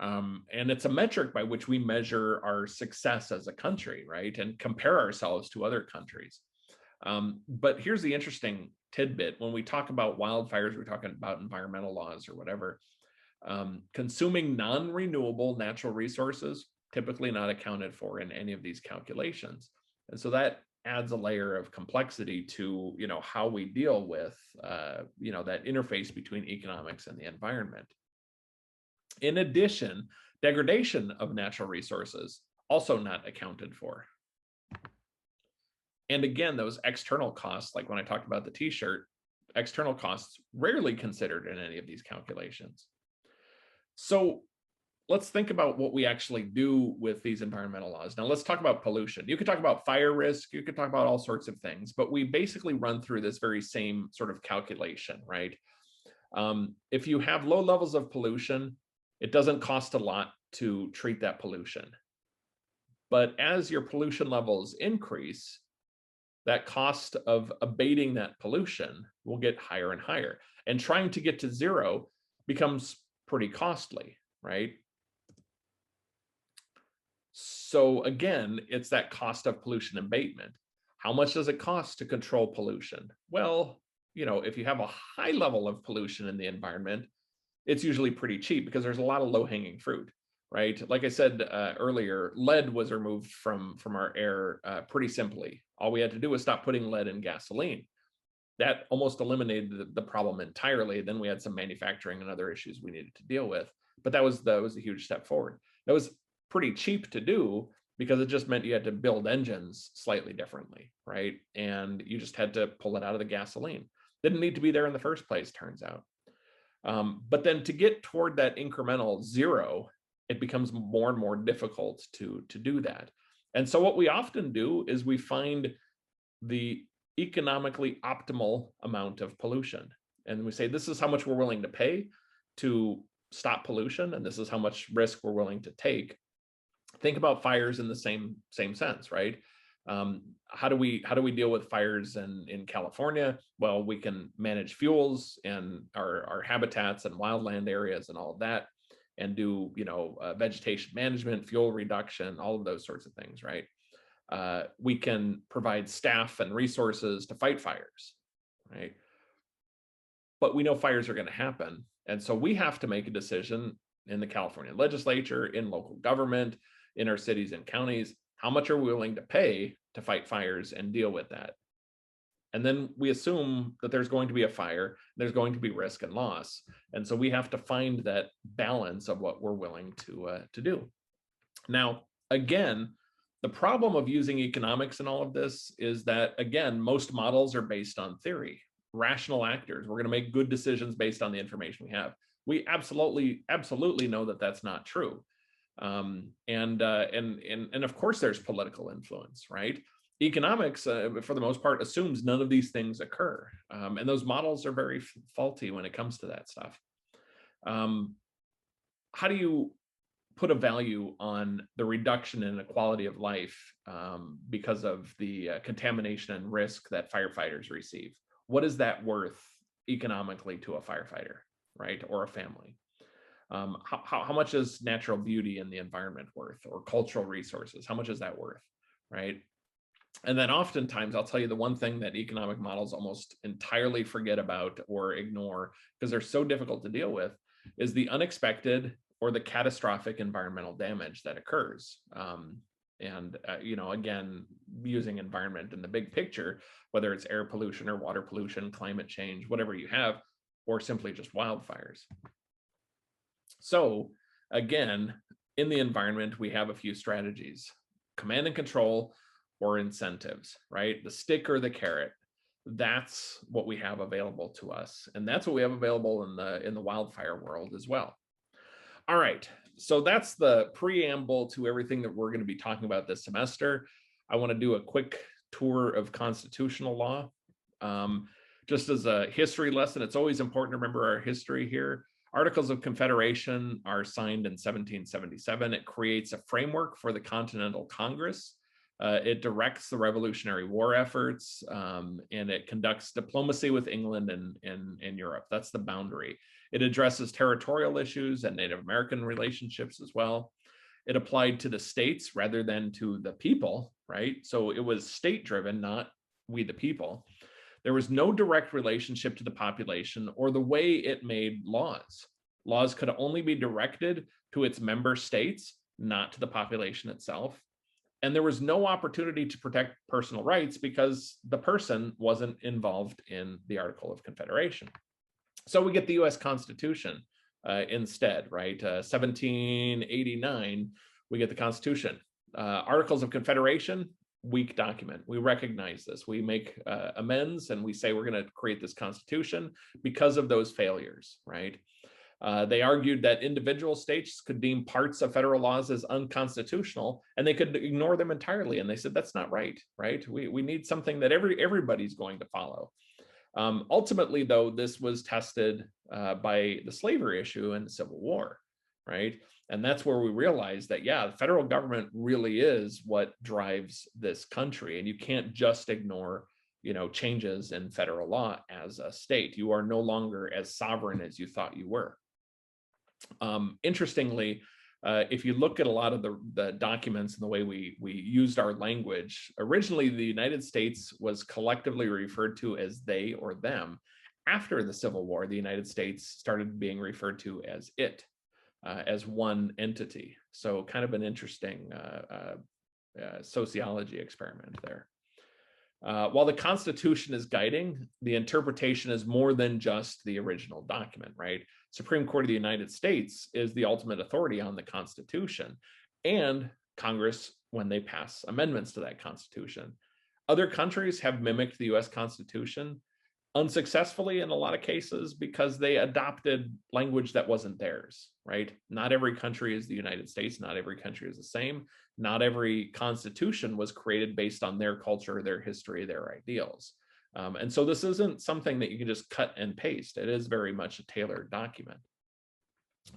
And it's a metric by which we measure our success as a country, right? And compare ourselves to other countries. But here's the interesting tidbit. When we talk about wildfires, we're talking about environmental laws or whatever. Consuming non-renewable natural resources, typically not accounted for in any of these calculations. And so that adds a layer of complexity to, how we deal with, that interface between economics and the environment. In addition, degradation of natural resources, also not accounted for. And again, those external costs, like when I talked about the t-shirt, external costs rarely considered in any of these calculations. So let's think about what we actually do with these environmental laws. Now let's talk about pollution. You could talk about fire risk, you could talk about all sorts of things, but we basically run through this very same sort of calculation, right? If you have low levels of pollution, it doesn't cost a lot to treat that pollution. But as your pollution levels increase, that cost of abating that pollution will get higher and higher. And trying to get to zero becomes pretty costly, right? So again, it's that cost of pollution abatement. How much does it cost to control pollution? Well, if you have a high level of pollution in the environment, it's usually pretty cheap because there's a lot of low-hanging fruit, right? Like I said earlier, lead was removed from our air pretty simply. All we had to do was stop putting lead in gasoline. That almost eliminated the problem entirely. Then we had some manufacturing and other issues we needed to deal with, but that was a huge step forward. That was pretty cheap to do because it just meant you had to build engines slightly differently, right? And you just had to pull it out of the gasoline. Didn't need to be there in the first place, turns out. But then to get toward that incremental zero, it becomes more and more difficult to do that. And so what we often do is we find the economically optimal amount of pollution. And we say, this is how much we're willing to pay to stop pollution, and this is how much risk we're willing to take. Think about fires in the same sense, right? How do we deal with fires in California? Well, we can manage fuels and our habitats and wildland areas and all of that, and do vegetation management, fuel reduction, all of those sorts of things, right? We can provide staff and resources to fight fires, right? But we know fires are going to happen, and so we have to make a decision in the California legislature, in local government, in our cities and counties. How much are we willing to pay to fight fires and deal with that? And then we assume that there's going to be a fire, there's going to be risk and loss. And so we have to find that balance of what we're willing to do. Now, again, the problem of using economics in all of this is that, again, most models are based on theory. Rational actors, we're going to make good decisions based on the information we have. We absolutely know that that's not true. And of course there's political influence, right? Economics, for the most part, assumes none of these things occur. And those models are very faulty when it comes to that stuff. How do you put a value on the reduction in the quality of life because of the contamination and risk that firefighters receive? What is that worth economically to a firefighter, right? Or a family? How much is natural beauty in the environment worth, or cultural resources? How much is that worth, right? And then oftentimes, I'll tell you, the one thing that economic models almost entirely forget about or ignore because they're so difficult to deal with is the unexpected or the catastrophic environmental damage that occurs. Again, using environment in the big picture, whether it's air pollution or water pollution, climate change, whatever you have, or simply just wildfires. So again, in the environment, we have a few strategies: command and control or incentives, right? The stick or the carrot. That's what we have available to us. And that's what we have available in the wildfire world as well. All right, so that's the preamble to everything that we're going to be talking about this semester. I want to do a quick tour of constitutional law. Just as a history lesson, it's always important to remember our history here. Articles of Confederation are signed in 1777. It creates a framework for the Continental Congress. It directs the Revolutionary War efforts, and it conducts diplomacy with England and Europe. That's the boundary. It addresses territorial issues and Native American relationships as well. It applied to the states rather than to the people, right? So it was state-driven, not we the people. There was no direct relationship to the population or the way it made laws. Laws could only be directed to its member states, not to the population itself. And there was no opportunity to protect personal rights because the person wasn't involved in the Article of Confederation. So we get the US Constitution instead, right? 1789, we get the Constitution. Articles of Confederation, weak document. We recognize this. We make amends and we say we're going to create this Constitution because of those failures, right? They argued that individual states could deem parts of federal laws as unconstitutional and they could ignore them entirely. And they said, that's not right, right? We need something that everybody's going to follow. Ultimately, though, this was tested by the slavery issue and the Civil War, right? And that's where we realized that, yeah, the federal government really is what drives this country. And you can't just ignore, changes in federal law as a state. You are no longer as sovereign as you thought you were. Interestingly, if you look at a lot of the documents and the way we used our language, originally the United States was collectively referred to as they or them. After the Civil War, the United States started being referred to as it, as one entity. So kind of an interesting sociology experiment there. While the Constitution is guiding, the interpretation is more than just the original document, right? Supreme Court of the United States is the ultimate authority on the Constitution, and Congress when they pass amendments to that Constitution. Other countries have mimicked the US Constitution, unsuccessfully in a lot of cases because they adopted language that wasn't theirs, right? Not every country is the United States. Not every country is the same. Not every constitution was created based on their culture, their history, their ideals. And so this isn't something that you can just cut and paste. It is very much a tailored document.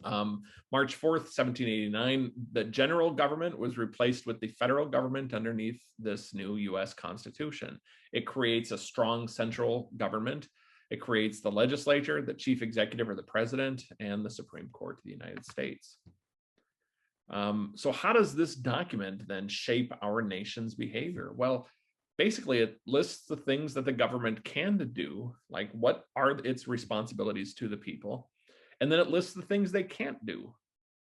March 4th, 1789, the general government was replaced with the federal government underneath this new US Constitution. It creates a strong central government. It creates the legislature, the chief executive or the president, and the Supreme Court of the United States. So how does this document then shape our nation's behavior? Well, basically it lists the things that the government can do, like what are its responsibilities to the people. And then it lists the things they can't do,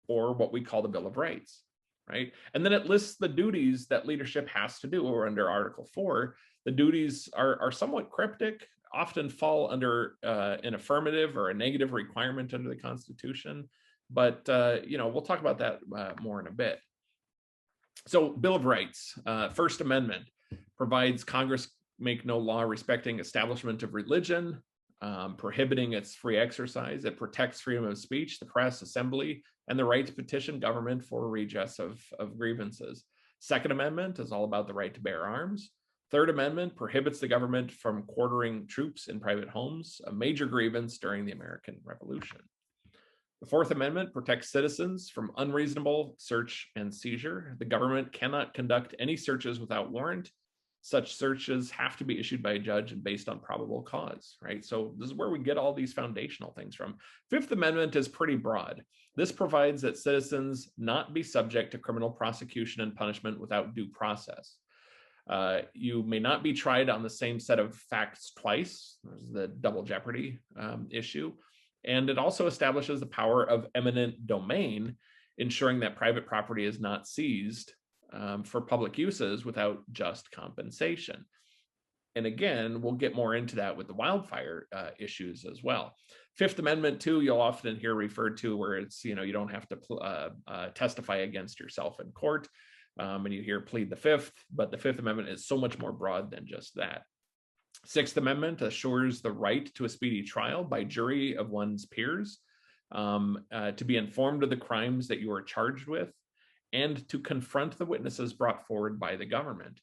or what we call the Bill of Rights, right? And then it lists the duties that leadership has to do, or under Article 4, the duties are somewhat cryptic, often fall under an affirmative or a negative requirement under the Constitution. But, we'll talk about that more in a bit. So Bill of Rights, First Amendment provides Congress make no law respecting establishment of religion, prohibiting its free exercise. It protects freedom of speech, the press, assembly, and the right to petition government for redress of grievances. Second Amendment is all about the right to bear arms. Third Amendment prohibits the government from quartering troops in private homes, a major grievance during the American Revolution. The Fourth Amendment protects citizens from unreasonable search and seizure. The government cannot conduct any searches without warrant. Such searches have to be issued by a judge and based on probable cause, right? So this is where we get all these foundational things from. Fifth Amendment is pretty broad. This provides that citizens not be subject to criminal prosecution and punishment without due process. You may not be tried on the same set of facts twice. There's the double jeopardy issue. And it also establishes the power of eminent domain, ensuring that private property is not seized for public uses without just compensation. And again, we'll get more into that with the wildfire issues as well. Fifth Amendment too, you'll often hear referred to where it's, you don't have to testify against yourself in court. And you hear plead the fifth, but the Fifth Amendment is so much more broad than just that. Sixth Amendment assures the right to a speedy trial by jury of one's peers, to be informed of the crimes that you are charged with, and to confront the witnesses brought forward by the government.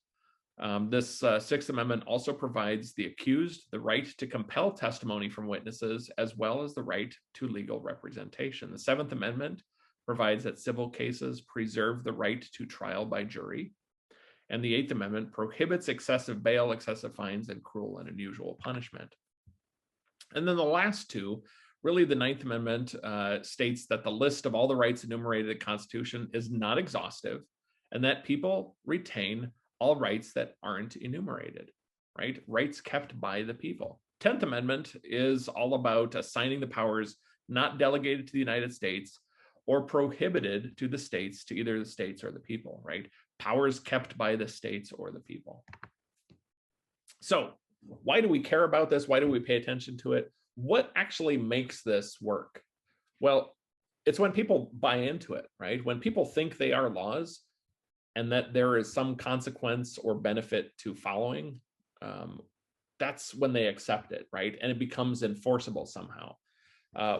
This Sixth Amendment also provides the accused the right to compel testimony from witnesses, as well as the right to legal representation. The Seventh Amendment provides that civil cases preserve the right to trial by jury. And the Eighth Amendment prohibits excessive bail, excessive fines, and cruel and unusual punishment. And then the last two, really the Ninth Amendment states that the list of all the rights enumerated in the Constitution is not exhaustive, and that people retain all rights that aren't enumerated, right? Rights kept by the people. 10th Amendment is all about assigning the powers not delegated to the United States or prohibited to the states, to either the states or the people, right? Powers kept by the states or the people. So why do we care about this? Why do we pay attention to it? What actually makes this work? Well, it's when people buy into it, right? When people think they are laws and that there is some consequence or benefit to following, that's when they accept it, right? And it becomes enforceable somehow.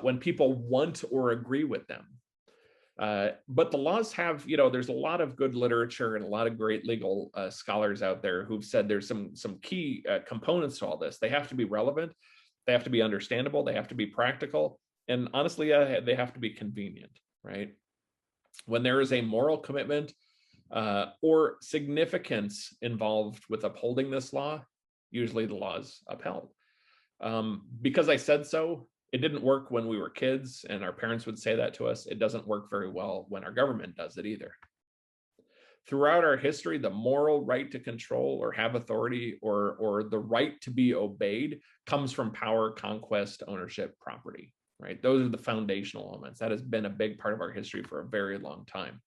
When people want or agree with them. But the laws have, there's a lot of good literature and a lot of great legal scholars out there who've said there's some key components to all this. They have to be relevant, they have to be understandable, they have to be practical, and honestly, they have to be convenient, right? When there is a moral commitment or significance involved with upholding this law, usually the law is upheld. Because I said so, It didn't work when we were kids, and our parents would say that to us. It doesn't work very well when our government does it either. Throughout our history, the moral right to control or have authority, or the right to be obeyed, comes from power, conquest, ownership, property, right? Those are the foundational elements. That has been a big part of our history for a very long time.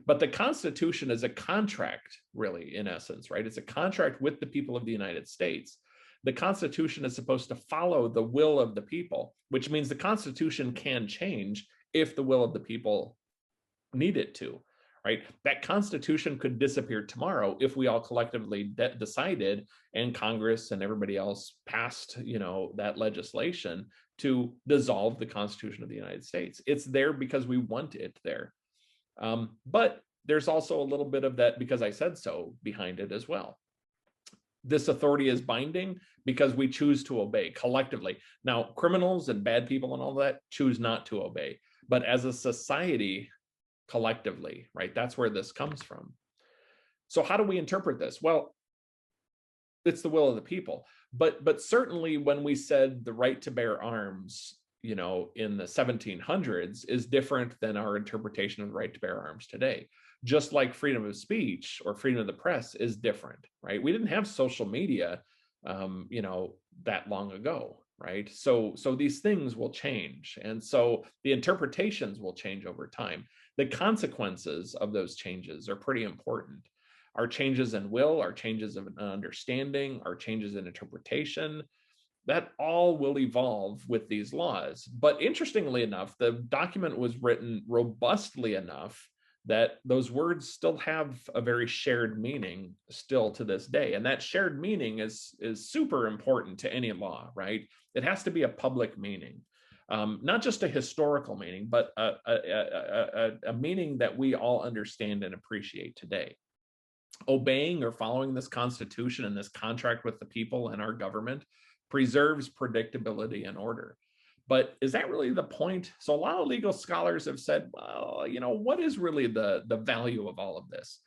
But the Constitution is a contract, really, in essence, right? It's a contract with the people of the United States. The Constitution is supposed to follow the will of the people, which means the Constitution can change if the will of the people need it to, right? That Constitution could disappear tomorrow if we all collectively decided, and Congress and everybody else passed, that legislation to dissolve the Constitution of the United States. It's there because we want it there. But there's also a little bit of that because I said so behind it as well. This authority is binding because we choose to obey collectively. Now, criminals and bad people and all that choose not to obey, but as a society, collectively, right? That's where this comes from. So how do we interpret this? Well, it's the will of the people. But certainly when we said the right to bear arms, in the 1700s is different than our interpretation of the right to bear arms today. Just like freedom of speech or freedom of the press is different, right? We didn't have social media, that long ago, right? So these things will change. And so the interpretations will change over time. The consequences of those changes are pretty important. Our changes in will, our changes in understanding, our changes in interpretation, that all will evolve with these laws. But interestingly enough, the document was written robustly enough that those words still have a very shared meaning still to this day. And that shared meaning is super important to any law, right? It has to be a public meaning, not just a historical meaning, but a meaning that we all understand and appreciate today. Obeying or following this Constitution and this contract with the people and our government preserves predictability and order. But is that really the point? So a lot of legal scholars have said, well, what is really the value of all of this?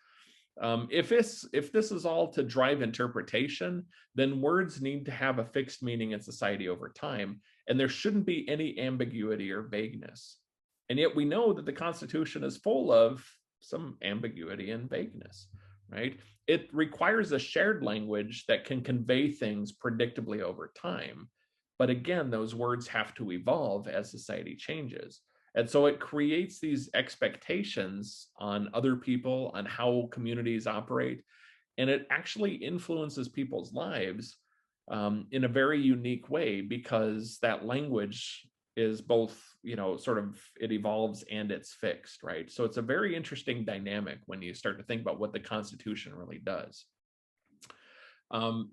If this is all to drive interpretation, then words need to have a fixed meaning in society over time, and there shouldn't be any ambiguity or vagueness. And yet we know that the Constitution is full of some ambiguity and vagueness, right? It requires a shared language that can convey things predictably over time. But again, those words have to evolve as society changes. And so it creates these expectations on other people, on how communities operate, and it actually influences people's lives in a very unique way, because that language is both, it evolves and it's fixed, right? So it's a very interesting dynamic when you start to think about what the Constitution really does.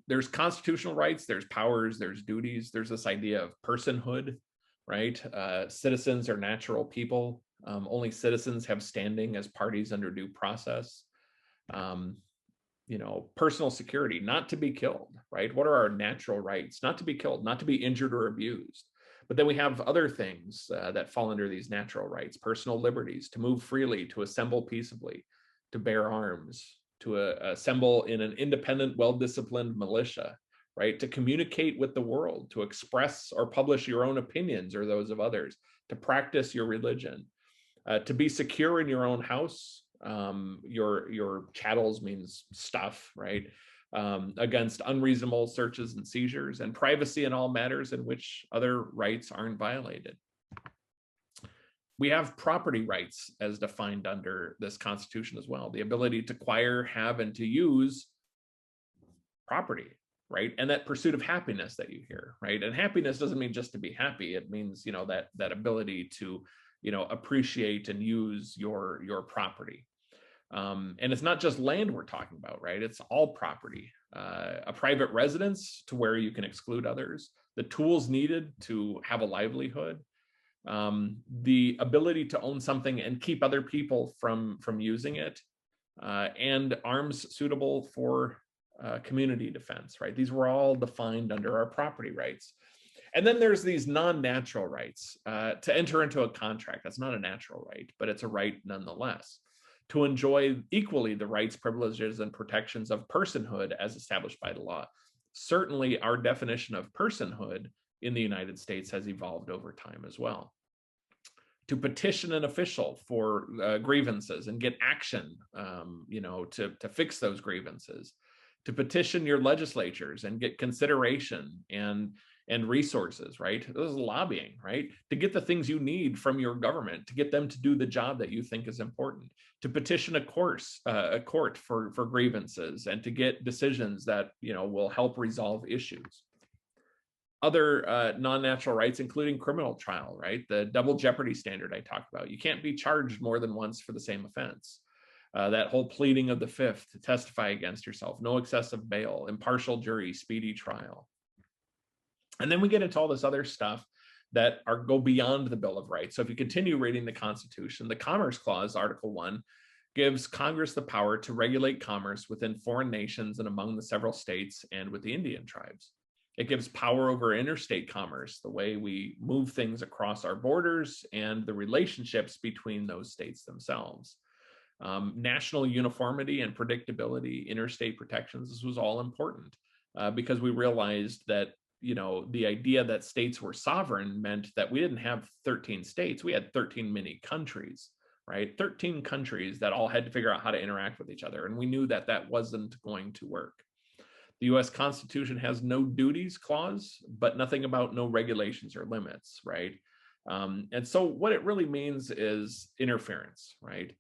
There's constitutional rights, there's powers, there's duties, there's this idea of personhood, right? Citizens are natural people. Only citizens have standing as parties under due process. Personal security, not to be killed, right? What are our natural rights? Not to be killed, not to be injured or abused. But then we have other things that fall under these natural rights: personal liberties, to move freely, to assemble peaceably, to bear arms, to assemble in an independent, well-disciplined militia, right? To communicate with the world, to express or publish your own opinions or those of others, to practice your religion, to be secure in your own house. Your chattels means stuff, right? Against unreasonable searches and seizures, and privacy in all matters in which other rights aren't violated. We have property rights as defined under this Constitution as well: the ability to acquire, have, and to use property, right? And that pursuit of happiness that you hear, right? And happiness doesn't mean just to be happy. It means, that ability to, appreciate and use your property. And it's not just land we're talking about, right? It's all property. A private residence to where you can exclude others, the tools needed to have a livelihood, the ability to own something and keep other people from using it, and arms suitable for community defense, right? These were all defined under our property rights. And then there's these non-natural rights. To enter into a contract, that's not a natural right, but it's a right nonetheless. To enjoy equally the rights, privileges, and protections of personhood as established by the law. Certainly our definition of personhood in the United States has evolved over time as well. To petition an official for grievances and get action, to fix those grievances. To petition your legislatures and get consideration and resources, right? This is lobbying, right? To get the things you need from your government, to get them to do the job that you think is important. To petition a court for grievances and to get decisions that will help resolve issues. Other non-natural rights, including criminal trial, right? The double jeopardy standard I talked about. You can't be charged more than once for the same offense. That whole pleading of the fifth to testify against yourself, no excessive bail, impartial jury, speedy trial. And then we get into all this other stuff that go beyond the Bill of Rights. So if you continue reading the Constitution, the Commerce Clause, Article 1, gives Congress the power to regulate commerce within foreign nations and among the several states and with the Indian tribes. It gives power over interstate commerce, the way we move things across our borders and the relationships between those states themselves. National uniformity and predictability, interstate protections, this was all important because we realized that the idea that states were sovereign meant that we didn't have 13 states, we had 13 mini countries, right? 13 countries that all had to figure out how to interact with each other. And we knew that that wasn't going to work. The US Constitution has no duties clause, but nothing about no regulations or limits, right? And so what it really means is interference, right?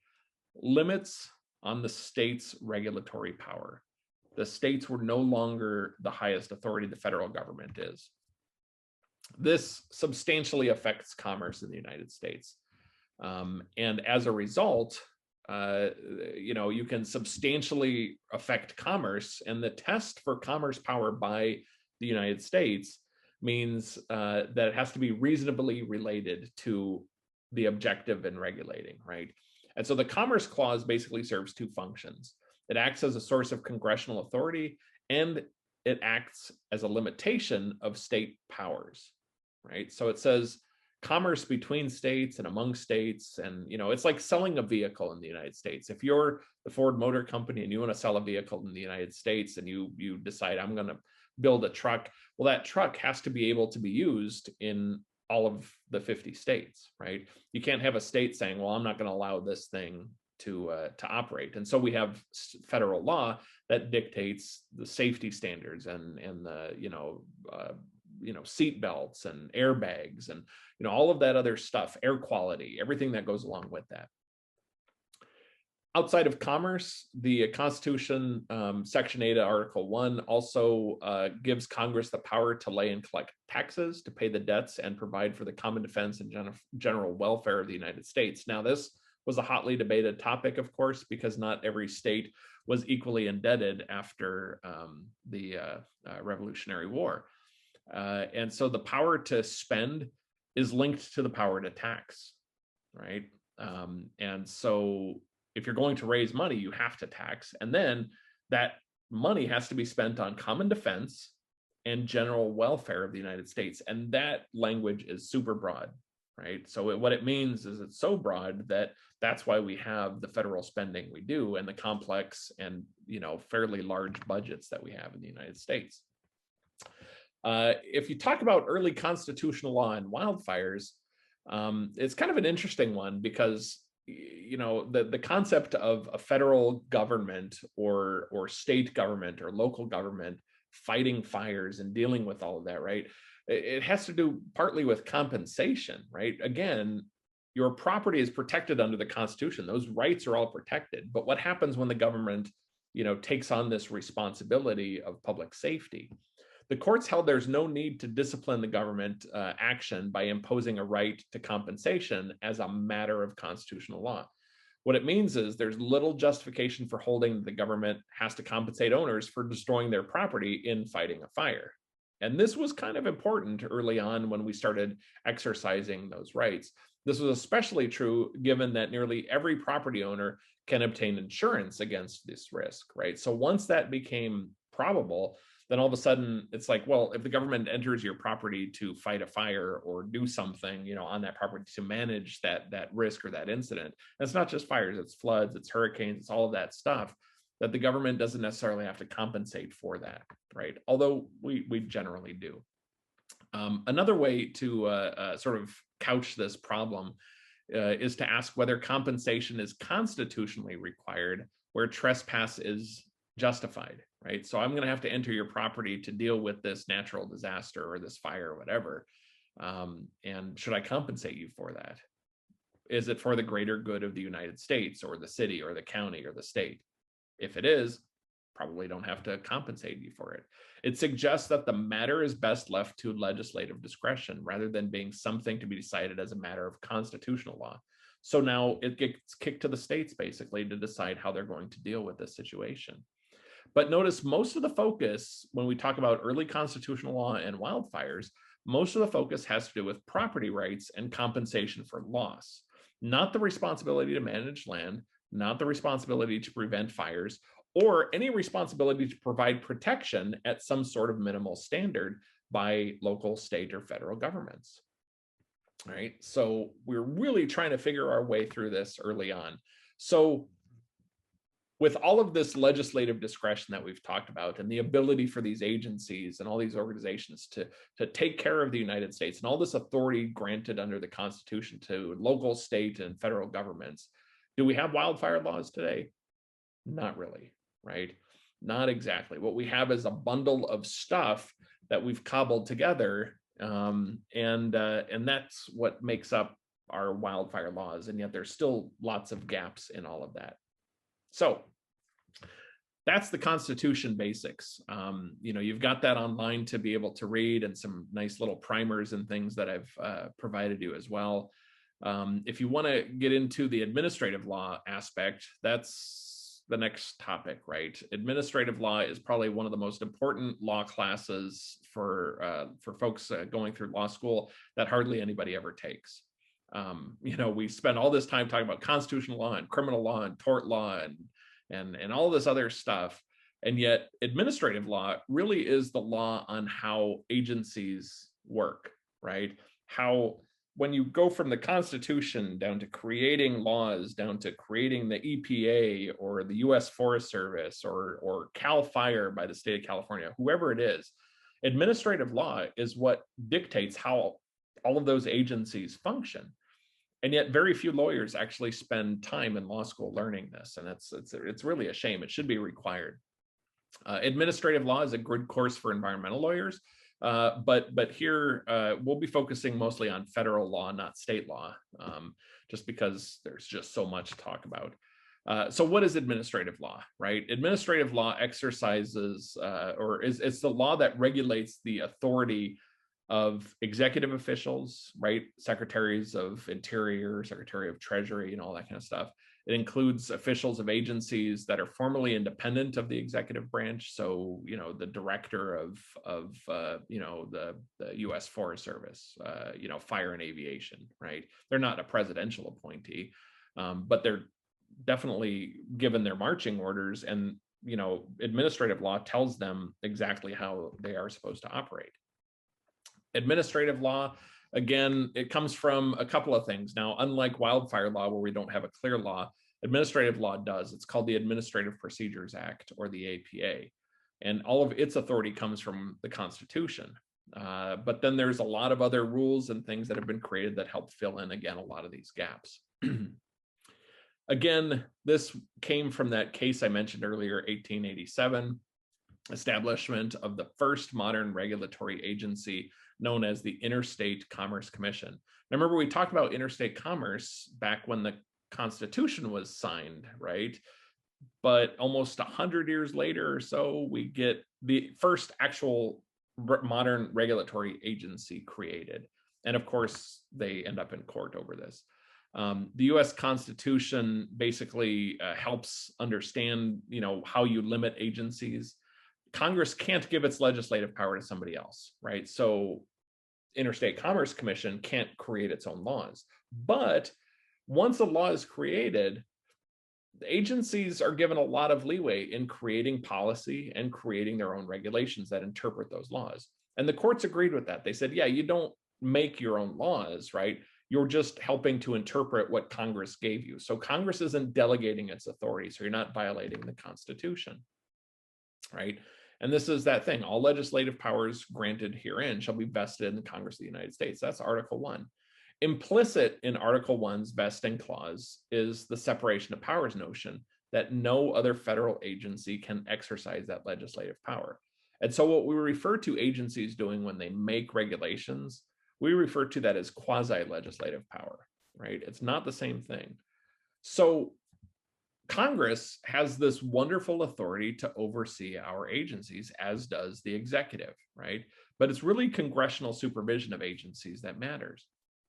Limits on the state's regulatory power. The states were no longer the highest authority the federal government is. This substantially affects commerce in the United States. And as a result, you can substantially affect commerce, and the test for commerce power by the United States means that it has to be reasonably related to the objective in regulating, right? And so the Commerce Clause basically serves two functions. It acts as a source of congressional authority, and it acts as a limitation of state powers, right? So it says commerce between states and among states, and it's like selling a vehicle in the United States. If you're the Ford Motor Company and you want to sell a vehicle in the United States and you decide I'm going to build a truck, well, that truck has to be able to be used in all of the 50 states, right? You can't have a state saying, well, I'm not going to allow this thing to operate. And so we have federal law that dictates the safety standards and the seat belts and airbags and all of that other stuff, air quality, everything that goes along with that. Outside of commerce, the Constitution, Section 8 of Article 1 also gives Congress the power to lay and collect taxes, to pay the debts, and provide for the common defense and general welfare of the United States. Now, this was a hotly debated topic, of course, because not every state was equally indebted after the Revolutionary War. And so the power to spend is linked to the power to tax, right? And so if you're going to raise money, you have to tax. And then that money has to be spent on common defense and general welfare of the United States. And that language is super broad, right? So what it means is it's so broad that that's why we have the federal spending we do and the complex and fairly large budgets that we have in the United States. If you talk about early constitutional law and wildfires, it's kind of an interesting one because the concept of a federal government or state government or local government fighting fires and dealing with all of that, right? It has to do partly with compensation, right? Again, your property is protected under the Constitution. Those rights are all protected. But what happens when the government, takes on this responsibility of public safety? The courts held there's no need to discipline the government action by imposing a right to compensation as a matter of constitutional law. What it means is there's little justification for holding the government has to compensate owners for destroying their property in fighting a fire. And this was kind of important early on when we started exercising those rights. This was especially true given that nearly every property owner can obtain insurance against this risk, right? So once that became probable, then all of a sudden it's like, well, if the government enters your property to fight a fire or do something, on that property to manage that risk or that incident, and it's not just fires, it's floods, it's hurricanes, it's all of that stuff, that the government doesn't necessarily have to compensate for that, right? Although we generally do. Another way to sort of couch this problem is to ask whether compensation is constitutionally required where trespass is justified, right? So I'm going to have to enter your property to deal with this natural disaster or this fire or whatever. And should I compensate you for that? Is it for the greater good of the United States or the city or the county or the state? If it is, probably don't have to compensate you for it. It suggests that the matter is best left to legislative discretion rather than being something to be decided as a matter of constitutional law. So now it gets kicked to the states basically to decide how they're going to deal with this situation. But notice most of the focus when we talk about early constitutional law and wildfires, most of the focus has to do with property rights and compensation for loss, not the responsibility to manage land, not the responsibility to prevent fires, or any responsibility to provide protection at some sort of minimal standard by local, state, or federal governments. All right, so we're really trying to figure our way through this early on. So with all of this legislative discretion that we've talked about and the ability for these agencies and all these organizations to take care of the United States and all this authority granted under the Constitution to local, state, and federal governments, do we have wildfire laws today? Not really, right? Not exactly. What we have is a bundle of stuff that we've cobbled together, and that's what makes up our wildfire laws. And yet there's still lots of gaps in all of that. So that's the Constitution basics. You've got that online to be able to read, and some nice little primers and things that I've provided you as well. If you want to get into the administrative law aspect, that's the next topic, right? Administrative law is probably one of the most important law classes for folks going through law school that hardly anybody ever takes. We spend all this time talking about constitutional law and criminal law and tort law and all this other stuff. And yet administrative law really is the law on how agencies work, right? How, when you go from the Constitution down to creating laws, down to creating the EPA or the US Forest Service or CAL FIRE by the state of California, whoever it is, administrative law is what dictates how all of those agencies function. And yet very few lawyers actually spend time in law school learning this. And it's really a shame. It should be required. Administrative law is a good course for environmental lawyers. But here we'll be focusing mostly on federal law, not state law, just because there's just so much to talk about. So what is administrative law, right? Administrative law exercises, it's the law that regulates the authority of executive officials, right? Secretaries of Interior, Secretary of Treasury, and all that kind of stuff. It includes officials of agencies that are formally independent of the executive branch. So, the director of the U.S. Forest Service, fire and aviation, right? They're not a presidential appointee, but they're definitely given their marching orders, and, administrative law tells them exactly how they are supposed to operate. Administrative law, again, it comes from a couple of things. Now, unlike wildfire law, where we don't have a clear law, administrative law does. It's called the Administrative Procedures Act, or the APA. And all of its authority comes from the Constitution. But then there's a lot of other rules and things that have been created that help fill in, again, a lot of these gaps. Again, this came from that case I mentioned earlier, 1887, establishment of the first modern regulatory agency known as the Interstate Commerce Commission. Now, remember, we talked about interstate commerce back when the Constitution was signed, right? But almost 100 years later or so, we get the first actual modern regulatory agency created. And of course, they end up in court over this. The US Constitution basically helps understand, how you limit agencies. Congress can't give its legislative power to somebody else, right? So Interstate Commerce Commission can't create its own laws. But once a law is created, the agencies are given a lot of leeway in creating policy and creating their own regulations that interpret those laws. And the courts agreed with that. They said, yeah, you don't make your own laws, right? You're just helping to interpret what Congress gave you. So Congress isn't delegating its authority, so you're not violating the Constitution, right? And this is that thing, all legislative powers granted herein shall be vested in the Congress of the United States. That's Article 1. Implicit in Article 1's vesting clause is the separation of powers notion, that no other federal agency can exercise that legislative power. And so what we refer to agencies doing when they make regulations, we refer to that as quasi-legislative power, right? It's not the same thing. So Congress has this wonderful authority to oversee our agencies, as does the executive, right? But it's really congressional supervision of agencies that matters.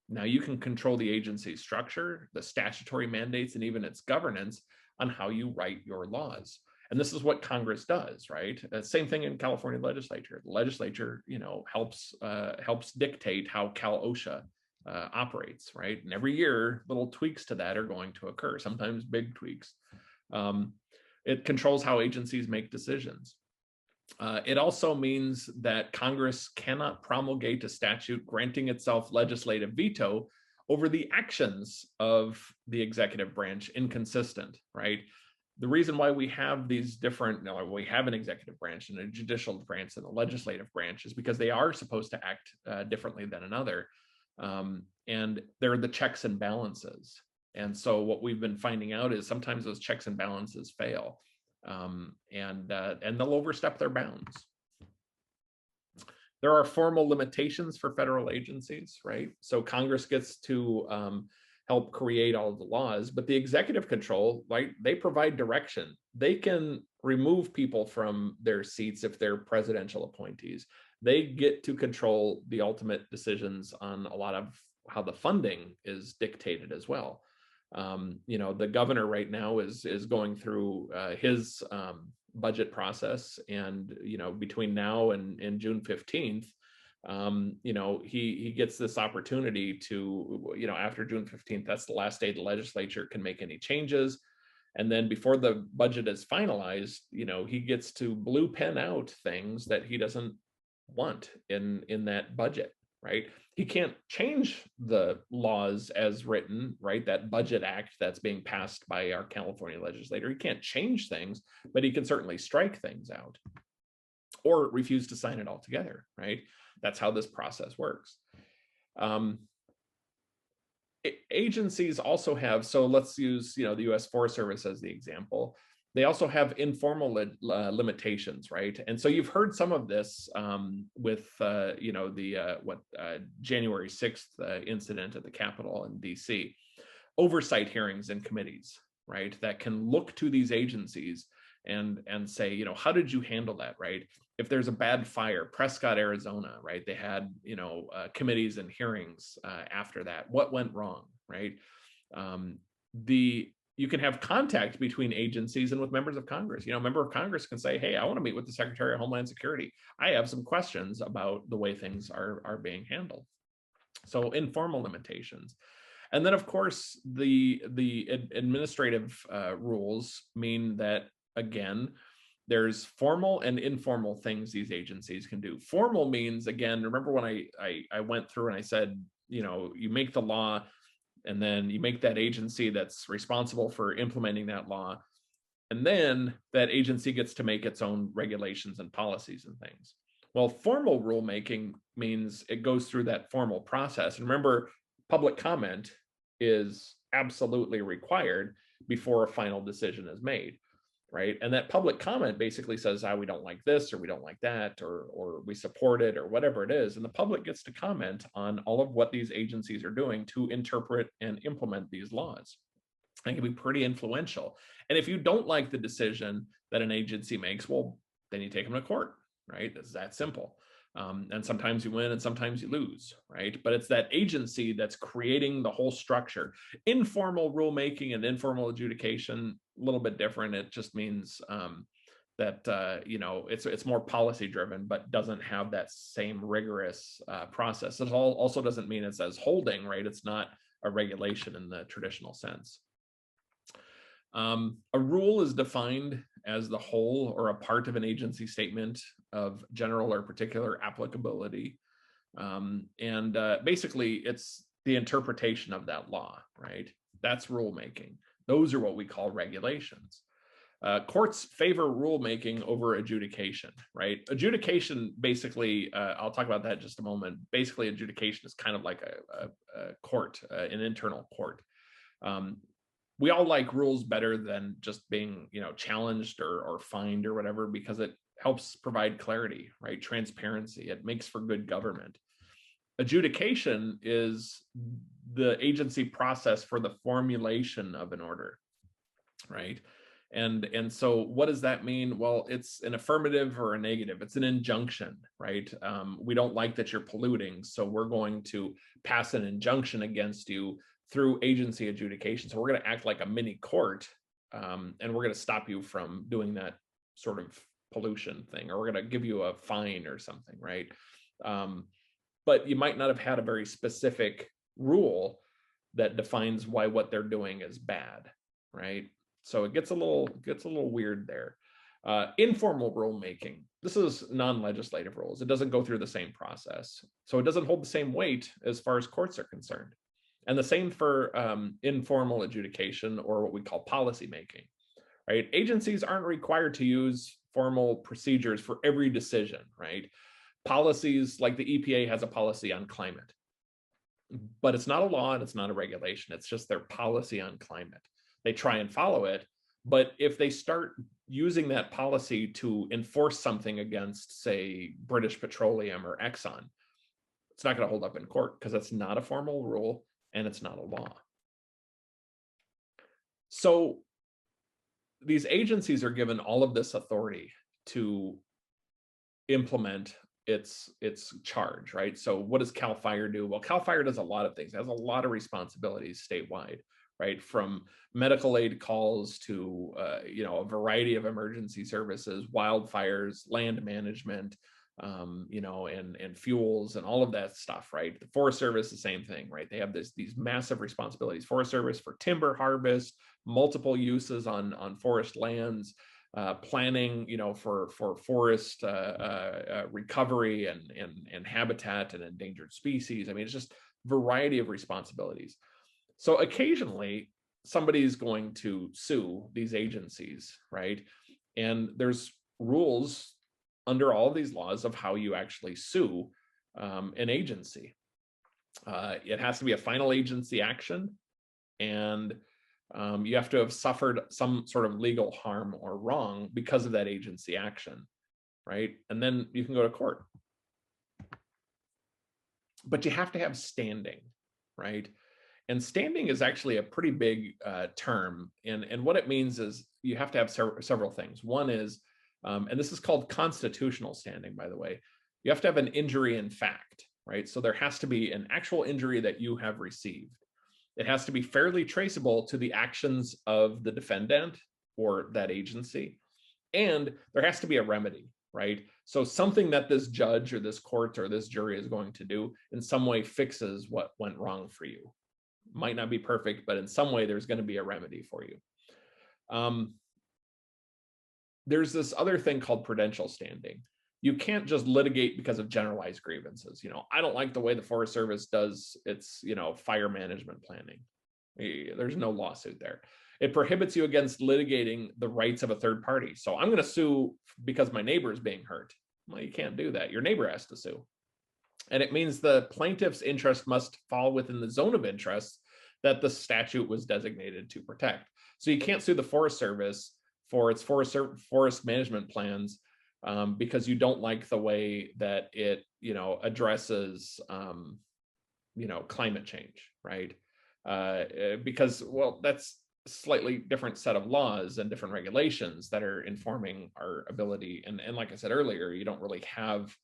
Now, you can control the agency's structure, the statutory mandates, and even its governance on how you write your laws. And this is what Congress does, right? Same thing in California legislature. The legislature, helps dictate how Cal OSHA operates, right? And every year, little tweaks to that are going to occur, sometimes big tweaks. It controls how agencies make decisions. It also means that Congress cannot promulgate a statute granting itself legislative veto over the actions of the executive branch inconsistent, right? The reason why we have these different, we have an executive branch and a judicial branch and a legislative branch is because they are supposed to act differently than another. And they're the checks and balances. And so what we've been finding out is sometimes those checks and balances fail, and they'll overstep their bounds. There are formal limitations for federal agencies, right? So Congress gets to help create all of the laws, but the executive control, right? They provide direction. They can remove people from their seats if they're presidential appointees. They get to control the ultimate decisions on a lot of how the funding is dictated as well. The governor right now is going through his budget process, and between now and June 15th, he gets this opportunity to, after June 15th, that's the last day the legislature can make any changes. And then before the budget is finalized, he gets to blue pen out things that he doesn't want in that budget, right? He can't change the laws as written, right? That budget act that's being passed by our California legislature. He can't change things, but he can certainly strike things out or refuse to sign it altogether, right? That's how this process works. Agencies also have, so let's use, the U.S. Forest Service as the example. They also have informal limitations, right? And so you've heard some of this with, January 6th incident at the Capitol in DC. Oversight hearings and committees, right? That can look to these agencies and say, how did you handle that, right? If there's a bad fire, Prescott, Arizona, right? They had, committees and hearings after that. What went wrong, right? You can have contact between agencies and with members of Congress. A member of Congress can say, hey, I want to meet with the Secretary of Homeland Security. I have some questions about the way things are being handled. So informal limitations. And then, of course, the administrative rules mean that, again, there's formal and informal things these agencies can do. Formal means, again, remember when I went through and I said, you make the law, and then you make that agency that's responsible for implementing that law. And then that agency gets to make its own regulations and policies and things. Well, formal rulemaking means it goes through that formal process. And remember, public comment is absolutely required before a final decision is made, right? And that public comment basically says, we don't like this, or we don't like that, or we support it, or whatever it is. And the public gets to comment on all of what these agencies are doing to interpret and implement these laws. And it can be pretty influential. And if you don't like the decision that an agency makes, well, then you take them to court, right? It's that simple. And sometimes you win and sometimes you lose, right? But it's that agency that's creating the whole structure. Informal rulemaking and informal adjudication, a little bit different. It just means that it's more policy driven, but doesn't have that same rigorous process. It also doesn't mean it says holding, right? It's not a regulation in the traditional sense. A rule is defined as the whole or a part of an agency statement of general or particular applicability. Basically, it's the interpretation of that law, right? That's rulemaking. Those are what we call regulations. Courts favor rulemaking over adjudication, right? Adjudication, basically, I'll talk about that in just a moment. Basically, adjudication is kind of like a court, an internal court. We all like rules better than just being, challenged or fined or whatever, because it helps provide clarity, right? Transparency. It makes for good government. Adjudication is the agency process for the formulation of an order, right? And so what does that mean? Well, it's an affirmative or a negative. It's an injunction, right? We don't like that you're polluting, so we're going to pass an injunction against you through agency adjudication. So we're going to act like a mini court, and we're going to stop you from doing that sort of pollution thing, or we're going to give you a fine or something, right? But you might not have had a very specific rule that defines why what they're doing is bad, right? So it gets a little weird there. Informal rulemaking. This is non-legislative rules. It doesn't go through the same process. So it doesn't hold the same weight as far as courts are concerned. And the same for informal adjudication, or what we call policy making, right? Agencies aren't required to use formal procedures for every decision, right? Policies, like the EPA has a policy on climate, but it's not a law and it's not a regulation. It's just their policy on climate. They try and follow it, but if they start using that policy to enforce something against, say, British Petroleum or Exxon, it's not going to hold up in court, because it's not a formal rule and it's not a law. So these agencies are given all of this authority to implement its charge, right? So what does CAL FIRE do? Well, CAL FIRE does a lot of things. It has a lot of responsibilities statewide, right? From medical aid calls to a variety of emergency services, wildfires, land management, and fuels and all of that stuff, right? The Forest Service, the same thing, right? They have these massive responsibilities. Forest Service for timber harvest, multiple uses on forest lands, planning, for forest recovery and habitat and endangered species. I mean, it's just a variety of responsibilities. So occasionally somebody's going to sue these agencies, right? And there's rules under all of these laws of how you actually sue an agency. It has to be a final agency action, and you have to have suffered some sort of legal harm or wrong because of that agency action, right? And then you can go to court. But you have to have standing, right? And standing is actually a pretty big term. And what it means is you have to have several things. One is, and this is called constitutional standing, by the way, you have to have an injury in fact, right? So there has to be an actual injury that you have received. It has to be fairly traceable to the actions of the defendant or that agency. And there has to be a remedy, right? So something that this judge or this court or this jury is going to do in some way fixes what went wrong for you. Might not be perfect, but in some way there's going to be a remedy for you. There's this other thing called prudential standing. You can't just litigate because of generalized grievances. I don't like the way the Forest Service does its, fire management planning. There's no lawsuit there. It prohibits you against litigating the rights of a third party. So I'm going to sue because my neighbor is being hurt. Well, you can't do that. Your neighbor has to sue. And it means the plaintiff's interest must fall within the zone of interest that the statute was designated to protect. So you can't sue the Forest Service for its forest management plans because you don't like the way that it, addresses, climate change, right? Because, well, that's a slightly different set of laws and different regulations that are informing our ability. And like I said earlier, you don't really have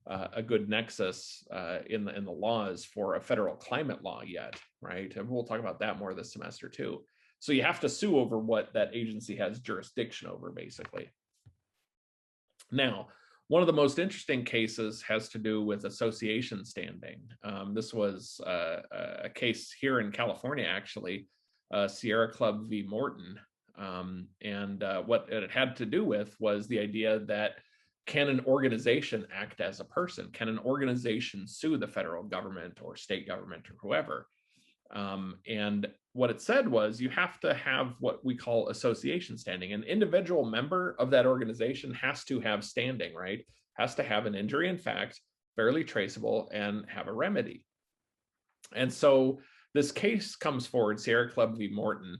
a good nexus in the laws for a federal climate law yet, right? And we'll talk about that more this semester too. So you have to sue over what that agency has jurisdiction over, basically. Now, one of the most interesting cases has to do with association standing. This was a case here in California, actually, Sierra Club v. Morton. And what it had to do with was the idea that, can an organization act as a person? Can an organization sue the federal government or state government or whoever? And what it said was you have to have what we call association standing. An individual member of that organization has to have standing, right? Has to have an injury in fact, fairly traceable, and have a remedy. And so this case comes forward, Sierra Club v. Morton.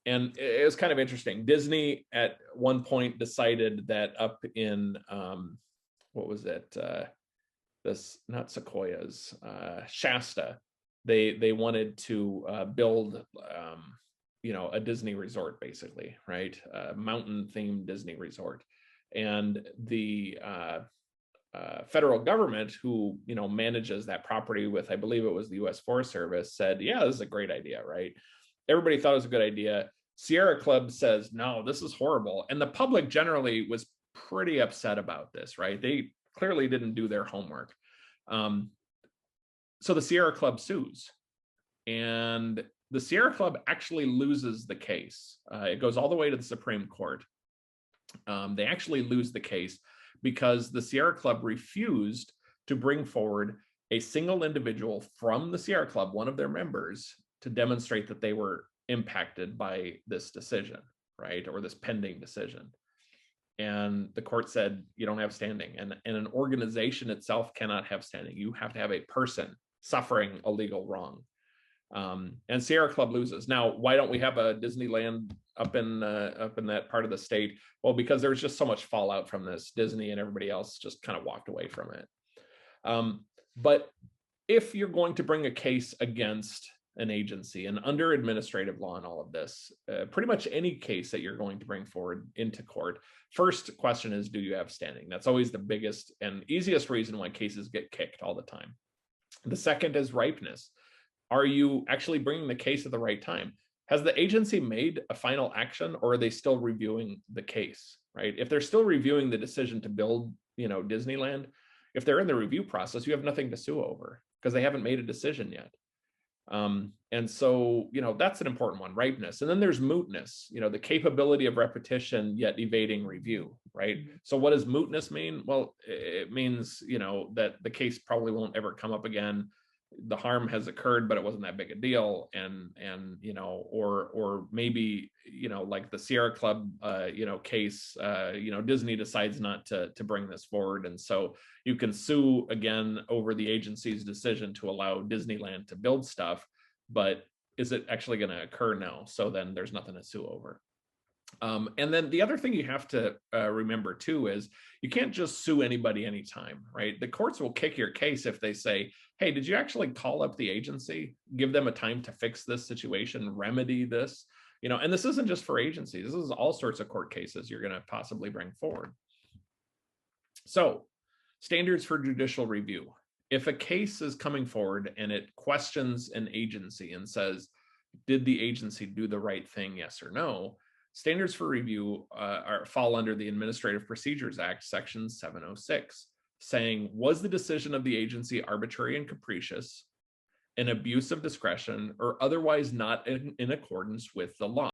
And it was kind of interesting. Disney at one point decided that up in, what was it? This, not Sequoias, Shasta, they wanted to build, a Disney resort, basically, right? A mountain themed Disney resort. And the federal government, who manages that property with, I believe it was the U.S. Forest Service, said, yeah, this is a great idea, right? Everybody thought it was a good idea. Sierra Club says, no, this is horrible. And the public generally was pretty upset about this, right? They clearly didn't do their homework. So the Sierra Club sues, and the Sierra Club actually loses the case. It goes all the way to the Supreme Court. They actually lose the case because the Sierra Club refused to bring forward a single individual from the Sierra Club, one of their members, to demonstrate that they were impacted by this decision, right? Or this pending decision. And the court said, you don't have standing. And an organization itself cannot have standing. You have to have a person suffering a legal wrong. And Sierra Club loses. Now, why don't we have a Disneyland up in that part of the state? Well, because there was just so much fallout from this. Disney and everybody else just kind of walked away from it. But if you're going to bring a case against an agency, and under administrative law and all of this, pretty much any case that you're going to bring forward into court, first question is, do you have standing? That's always the biggest and easiest reason why cases get kicked all the time. The second is ripeness. Are you actually bringing the case at the right time? Has the agency made a final action, or are they still reviewing the case, right? If they're still reviewing the decision to build, Disneyland, if they're in the review process, you have nothing to sue over because they haven't made a decision yet. And so, that's an important one, ripeness. And then there's mootness, the capability of repetition yet evading review, right? So what does mootness mean? Well, it means, that the case probably won't ever come up again. The harm has occurred, but it wasn't that big a deal. And or maybe, like the Sierra Club, case, Disney decides not to bring this forward. And so you can sue again over the agency's decision to allow Disneyland to build stuff, but is it actually going to occur now? So then there's nothing to sue over. And then the other thing you have to remember too is you can't just sue anybody anytime, right? The courts will kick your case if they say, hey, did you actually call up the agency, give them a time to fix this situation, remedy this? And this isn't just for agencies. This is all sorts of court cases you're going to possibly bring forward. So standards for judicial review. If a case is coming forward and it questions an agency and says, did the agency do the right thing, yes or no? Standards for review fall under the Administrative Procedures Act, Section 706, saying, was the decision of the agency arbitrary and capricious, an abuse of discretion, or otherwise not in accordance with the law?